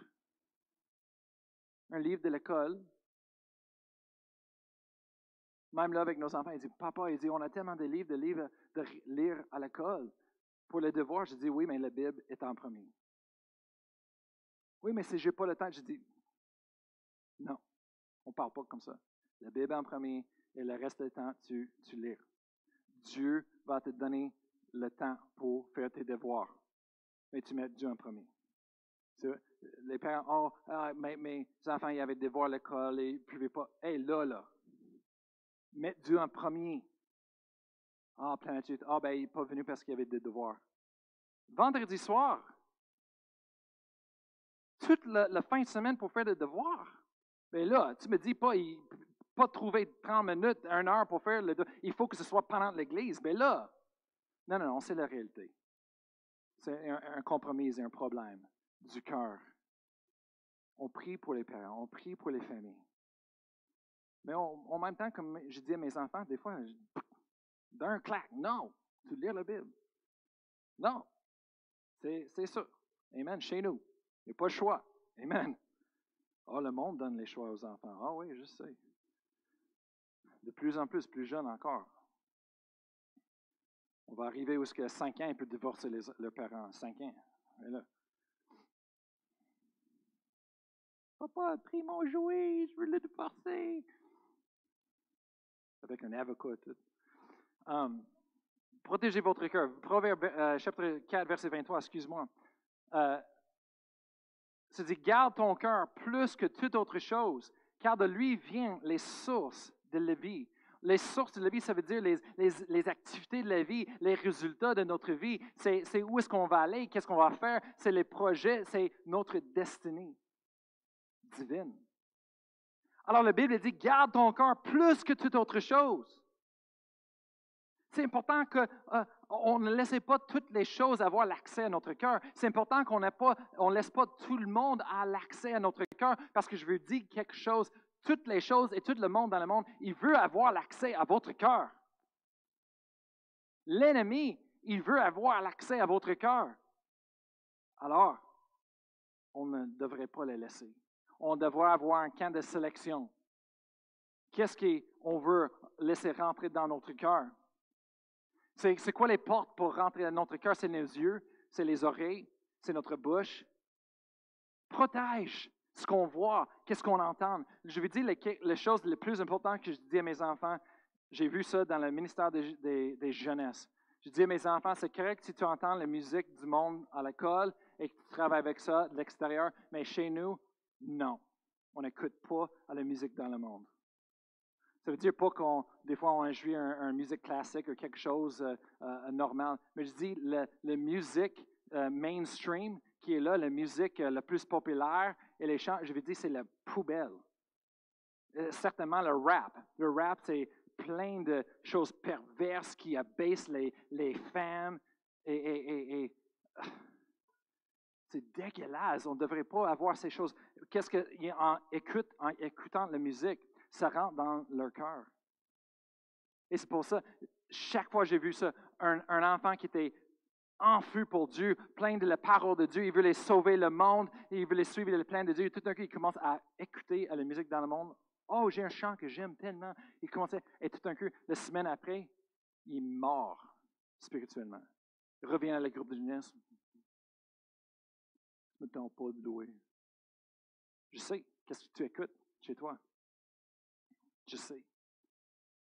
Speaker 4: Un livre de l'école. Même là, avec nos enfants, ils disent, papa, on a tellement de livres de lire à l'école. Pour les devoirs, je dis, oui, mais la Bible est en premier. Oui, mais si je n'ai pas le temps, je dis, non, on ne parle pas comme ça. La Bible en premier et le reste du temps, tu lis. Dieu va te donner le temps pour faire tes devoirs. Mais tu mets Dieu en premier. Les parents, mes enfants, ils avaient des devoirs à l'école et ils ne pouvaient pas. Là. Mets Dieu en premier. Planète, il n'est pas venu parce qu'il y avait des devoirs. Vendredi soir, toute la fin de semaine pour faire des devoirs. Mais là, tu me dis pas trouver 30 minutes, 1 heure pour faire le devoir. Il faut que ce soit pendant l'église. Mais là, non, c'est la réalité. C'est un compromis et un problème du cœur. On prie pour les parents, on prie pour les familles. Mais en même temps, comme je dis à mes enfants, des fois, d'un clac, non, tu lis la Bible. Non, c'est ça. Amen, chez nous. Il n'y a pas le choix. Amen. Le monde donne les choix aux enfants. Oui, je sais. De plus en plus jeunes encore. On va arriver où, à 5 ans, ils peuvent divorcer leurs parents. 5 ans. Et là. Papa a pris mon jouet, je veux le divorcer. Avec un avocat, tout. Protégez votre cœur. Proverbe, chapitre 4, verset 23, excuse-moi. Ça dit, garde ton cœur plus que toute autre chose, car de lui viennent les sources de la vie. Les sources de la vie, ça veut dire les activités de la vie, les résultats de notre vie. C'est où est-ce qu'on va aller, qu'est-ce qu'on va faire. C'est les projets, c'est notre destinée divine. Alors la Bible dit, garde ton cœur plus que toute autre chose. C'est important qu'on ne laisse pas toutes les choses avoir l'accès à notre cœur. C'est important qu'on ne laisse pas tout le monde avoir l'accès à notre cœur, parce que je veux dire quelque chose. Toutes les choses et tout le monde dans le monde, il veut avoir l'accès à votre cœur. L'ennemi, il veut avoir l'accès à votre cœur. Alors, on ne devrait pas le laisser. On devrait avoir un camp de sélection. Qu'est-ce qu'on veut laisser rentrer dans notre cœur? C'est quoi les portes pour rentrer dans notre cœur? C'est nos yeux, c'est les oreilles, c'est notre bouche. Protège ce qu'on voit, qu'est-ce qu'on entend. Je vais dire les choses les plus importantes que je dis à mes enfants. J'ai vu ça dans le ministère des jeunesses. Je dis à mes enfants, c'est correct si tu entends la musique du monde à l'école et que tu travailles avec ça de l'extérieur, mais chez nous, non. On n'écoute pas à la musique dans le monde. Ça veut dire pas des fois, on joue un musique classique ou quelque chose normal. Mais je dis, la musique mainstream qui est là, la musique la plus populaire, et les chants, je veux dire, c'est la poubelle. Certainement le rap. Le rap, c'est plein de choses perverses qui abaissent les femmes. Et c'est dégueulasse. On ne devrait pas avoir ces choses. Qu'est-ce que, en écoutant la musique, ça rentre dans leur cœur. Et c'est pour ça, chaque fois que j'ai vu ça, un enfant qui était en feu pour Dieu, plein de la parole de Dieu, il voulait sauver le monde, il voulait suivre le plan de Dieu. Tout d'un coup, il commence à écouter la musique dans le monde. Oh, j'ai un chant que j'aime tellement. Il commençait, et tout d'un coup, la semaine après, il est mort spirituellement. Il revient à la groupe de jeunesse. Ne t'en pas de doué. Je sais, qu'est-ce que tu écoutes chez toi? Je sais.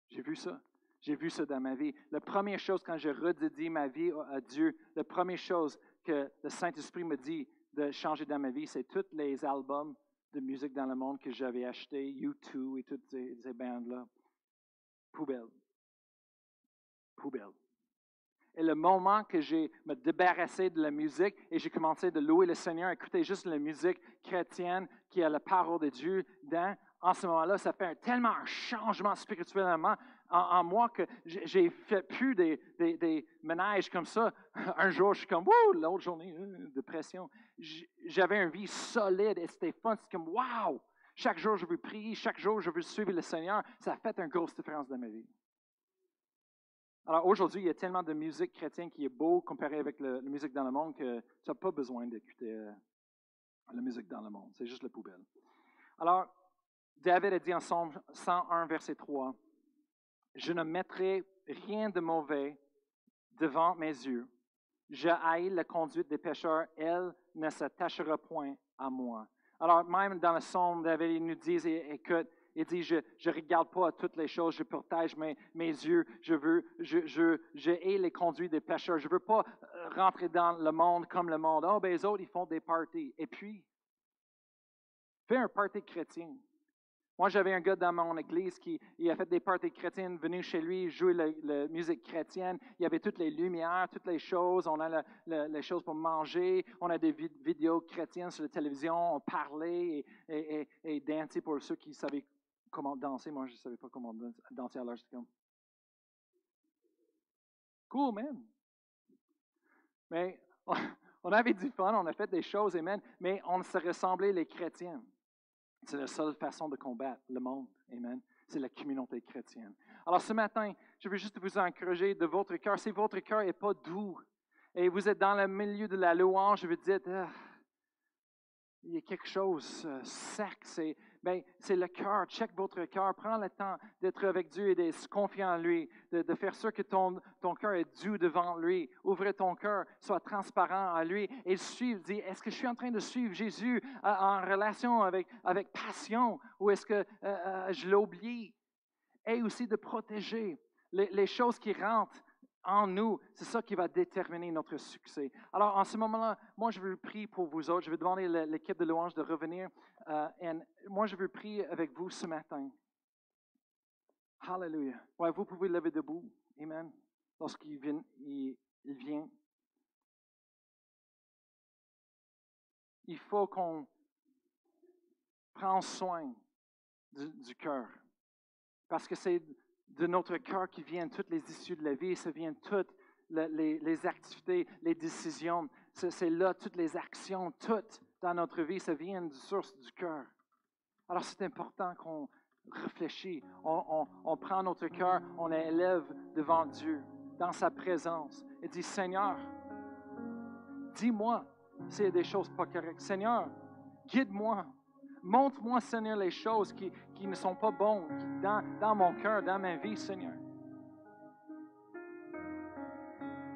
Speaker 4: J'ai vu ça. J'ai vu ça dans ma vie. La première chose, quand je redédie ma vie à Dieu, la première chose que le Saint-Esprit me dit de changer dans ma vie, c'est tous les albums de musique dans le monde que j'avais achetés, U2 et toutes ces bandes-là. Poubelle. Poubelle. Et le moment que j'ai me débarrassé de la musique et j'ai commencé de louer le Seigneur, écouter juste la musique chrétienne qui a la parole de Dieu dans, en ce moment-là, ça fait tellement un changement spirituellement en moi que j'ai fait plus des ménages comme ça. Un jour, je suis comme, wouh, l'autre journée, dépression. J'avais une vie solide et c'était fun. C'est comme, wow! Chaque jour, je veux prier, chaque jour, je veux suivre le Seigneur. Ça a fait une grosse différence dans ma vie. Alors aujourd'hui, il y a tellement de musique chrétienne qui est beau comparé avec la musique dans le monde que tu n'as pas besoin d'écouter la musique dans le monde. C'est juste la poubelle. Alors, David a dit en Psaume 101, verset 3, « Je ne mettrai rien de mauvais devant mes yeux. Je haïs la conduite des pécheurs. Elle ne s'attachera point à moi. » Alors, même dans le psaume, David il nous dit, écoute, il dit, je ne regarde pas à toutes les choses, je protège mes yeux, je hais les conduites des pécheurs. Je ne veux pas rentrer dans le monde comme le monde. Oh, ben les autres, ils font des parties. Et puis, fais un party chrétien. Moi, j'avais un gars dans mon église qui a fait des parties chrétiennes, venu chez lui, jouer la musique chrétienne. Il y avait toutes les lumières, toutes les choses. On a les choses pour manger. On a des vidéos chrétiennes sur la télévision. On parlait et dansait pour ceux qui savaient comment danser. Moi, je ne savais pas comment danser. Alors, j'étais comme, cool, man. Mais on avait du fun, on a fait des choses, amen. Mais on se ressemblait les chrétiens. C'est la seule façon de combattre le monde. Amen. C'est la communauté chrétienne. Alors ce matin, je veux juste vous encourager de votre cœur. Si votre cœur n'est pas doux et vous êtes dans le milieu de la louange, je veux dire, il y a quelque chose sec. C'est le cœur. Check votre cœur. Prends le temps d'être avec Dieu et de se confier en lui, de faire sûr que ton cœur est doux devant lui. Ouvre ton cœur, sois transparent à lui et suive. Dis, est-ce que je suis en train de suivre Jésus en relation avec passion ou est-ce que je l'ai oublié? Et aussi de protéger les choses qui rentrent en nous, c'est ça qui va déterminer notre succès. Alors, en ce moment-là, moi, je veux prier pour vous autres. Je vais demander à l'équipe de louange de revenir. Et moi, je veux prier avec vous ce matin. Hallelujah. Ouais, vous pouvez lever debout. Amen. Lorsqu'il vient, il vient. Il faut qu'on prenne soin du cœur. Parce que c'est de notre cœur qui viennent toutes les issues de la vie, ça vient toutes les activités, les décisions, c'est là toutes les actions, toutes dans notre vie, ça vient de source du cœur. Alors c'est important qu'on réfléchisse, on prend notre cœur, on l'élève devant Dieu, dans sa présence, et dit, Seigneur, dis-moi s'il y a des choses pas correctes. Seigneur, guide-moi. Montre-moi, Seigneur, les choses qui ne sont pas bonnes dans mon cœur, dans ma vie, Seigneur.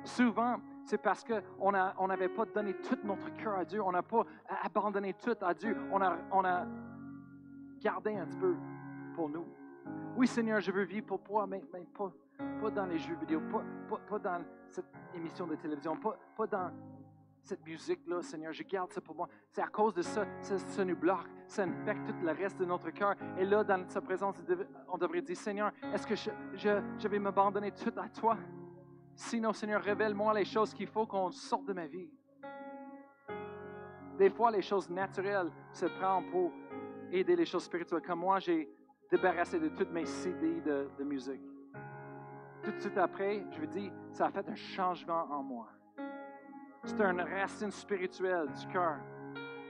Speaker 4: Souvent, c'est parce qu'on n'avait pas donné tout notre cœur à Dieu. On n'a pas abandonné tout à Dieu. On a gardé un petit peu pour nous. Oui, Seigneur, je veux vivre pour toi, mais pas dans les jeux vidéo, pas dans cette émission de télévision, pas dans cette musique-là, Seigneur, je garde ça pour moi. C'est à cause de ça, ça nous bloque, ça infecte tout le reste de notre cœur. Et là, dans sa présence, on devrait dire, Seigneur, est-ce que je vais m'abandonner tout à toi? Sinon, Seigneur, révèle-moi les choses qu'il faut qu'on sorte de ma vie. Des fois, les choses naturelles se prennent pour aider les choses spirituelles. Comme moi, j'ai débarrassé de toutes mes CD de musique. Tout de suite après, je veux dire, ça a fait un changement en moi. C'est une racine spirituelle du cœur.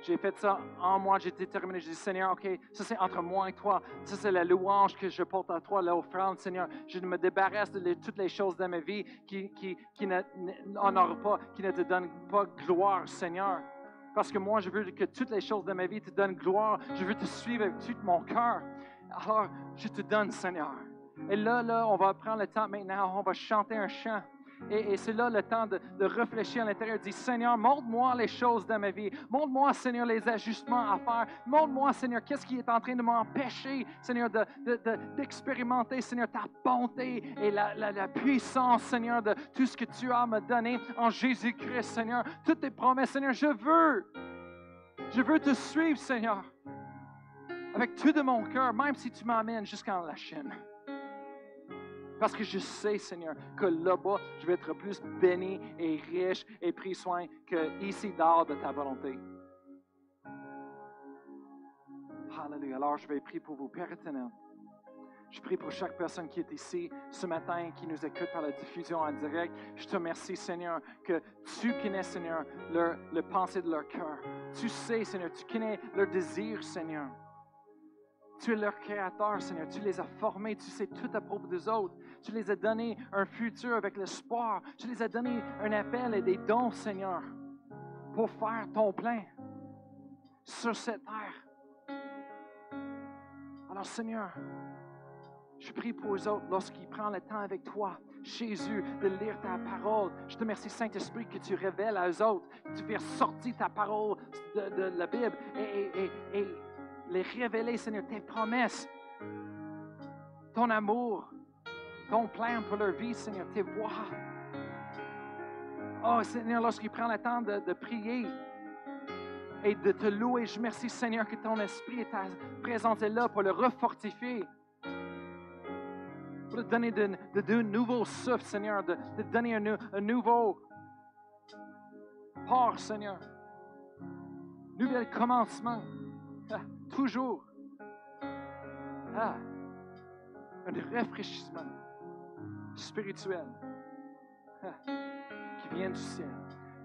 Speaker 4: J'ai fait ça en moi, j'ai déterminé. J'ai dit, Seigneur, OK, ça c'est entre moi et toi. Ça c'est la louange que je porte à toi, l'offrande, Seigneur. Je me débarrasse de toutes les choses de ma vie qui n'honorent pas, qui ne te donnent pas gloire, Seigneur. Parce que moi, je veux que toutes les choses de ma vie te donnent gloire. Je veux te suivre avec tout mon cœur. Alors, je te donne, Seigneur. Et là, on va prendre le temps maintenant, on va chanter un chant. Et c'est là le temps de réfléchir à l'intérieur, de dire, Seigneur, montre-moi les choses de ma vie. Montre-moi, Seigneur, les ajustements à faire. Montre-moi, Seigneur, qu'est-ce qui est en train de m'empêcher, Seigneur, d'expérimenter, Seigneur, ta bonté et la puissance, Seigneur, de tout ce que tu as à me donner en Jésus-Christ, Seigneur. Toutes tes promesses, Seigneur, je veux te suivre, Seigneur, avec tout de mon cœur, même si tu m'emmènes jusqu'en la Chine. Parce que je sais, Seigneur, que là-bas, je vais être plus béni et riche et pris soin qu'ici dehors de ta volonté. Alléluia. Alors, je vais prier pour vous, Père éternel. Je prie pour chaque personne qui est ici ce matin, qui nous écoute par la diffusion en direct. Je te remercie, Seigneur, que tu connais, Seigneur, le pensée de leur cœur. Tu sais, Seigneur, tu connais leur désir, Seigneur. Tu es leur créateur, Seigneur. Tu les as formés. Tu sais tout à propos des autres. Tu les as donné un futur avec l'espoir. Tu les as donné un appel et des dons, Seigneur, pour faire ton plein sur cette terre. Alors, Seigneur, je prie pour eux autres lorsqu'ils prennent le temps avec toi, Jésus, de lire ta parole. Je te remercie, Saint-Esprit, que tu révèles à eux autres, que tu fais sortir ta parole de la Bible et les révéler, Seigneur, tes promesses, ton amour, ton plan pour leur vie, Seigneur, tes voies. Oh, Seigneur, lorsqu'ils prennent le temps de prier et de te louer, je remercie, Seigneur, que ton esprit et ta présence est là pour le refortifier, pour te donner de nouveaux souffles, Seigneur, de te donner un nouveau part, Seigneur. Nouvel commencement. Toujours. Un rafraîchissement spirituel qui vient du ciel.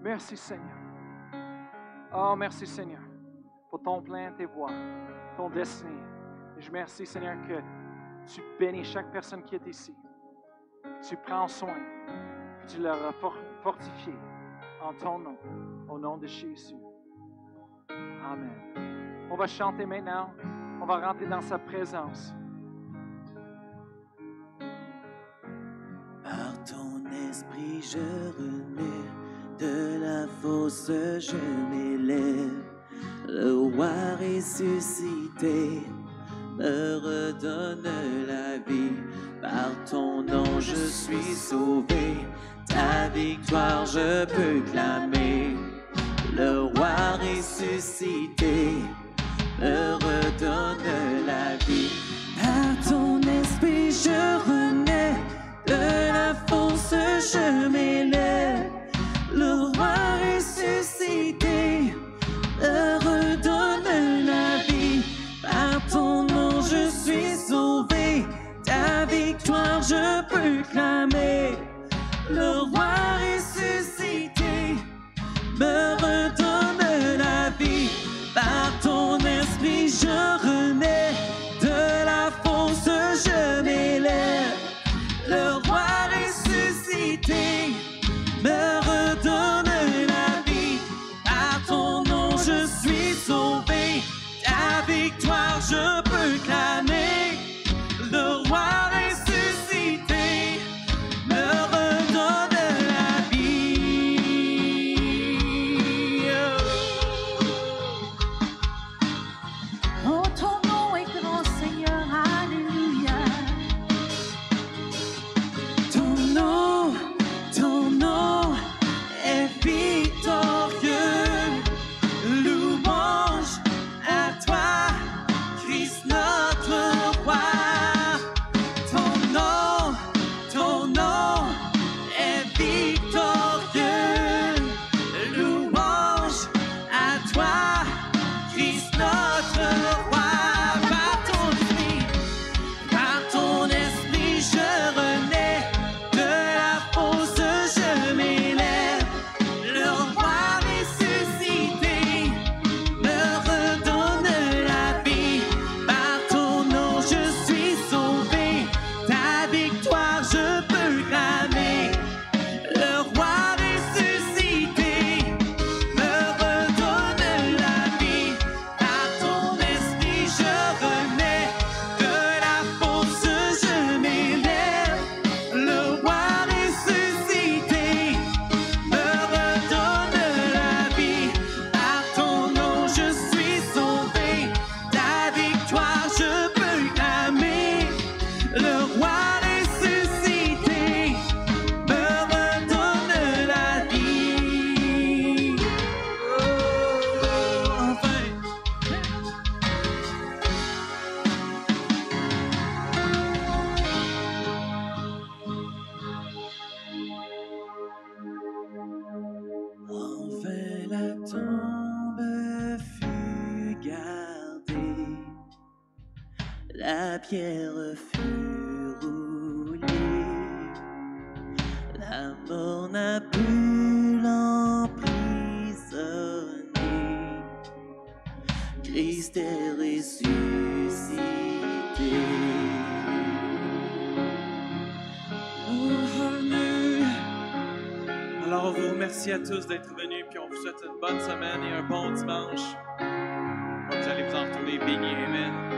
Speaker 4: Merci, Seigneur. Oh, merci, Seigneur, pour ton plan, tes voies, ton destinée. Et je remercie, Seigneur, que tu bénis chaque personne qui est ici. Que tu prends soin, que tu leur as fortifié en ton nom, au nom de Jésus. Amen. On va chanter maintenant. On va rentrer dans sa présence.
Speaker 2: Par ton esprit, je renais de la fosse, je m'élève. Le roi ressuscité me redonne la vie. Par ton nom, je suis sauvé. Ta victoire, je peux clamer. Le roi ressuscité me redonne la vie. Par ton esprit, je renais de la fosse, je m'élève. Le roi ressuscité me redonne la vie. Par ton nom, je suis sauvé. Ta victoire, je peux clamer. Le roi ressuscité me redonne la vie. Par ton esprit, je renais de la fosse, je m'élève. Le roi ressuscité me redonne la vie. Par ton nom, je suis sauvé. Ta victoire, je peux clamer. Le roi ressuscité me redonne la vie.
Speaker 1: Oh, ton nom est grand, Seigneur, alléluia.
Speaker 2: Ton nom est victorieux. la pierre fut roulée. La mort n'a pu l'emprisonner. Christ est ressuscité. Oh, hallelujah. Alors, on vous remercie à tous d'être venus, puis on vous souhaite une bonne semaine et un bon dimanche. Vous allez vous en retourner bénis. Amen.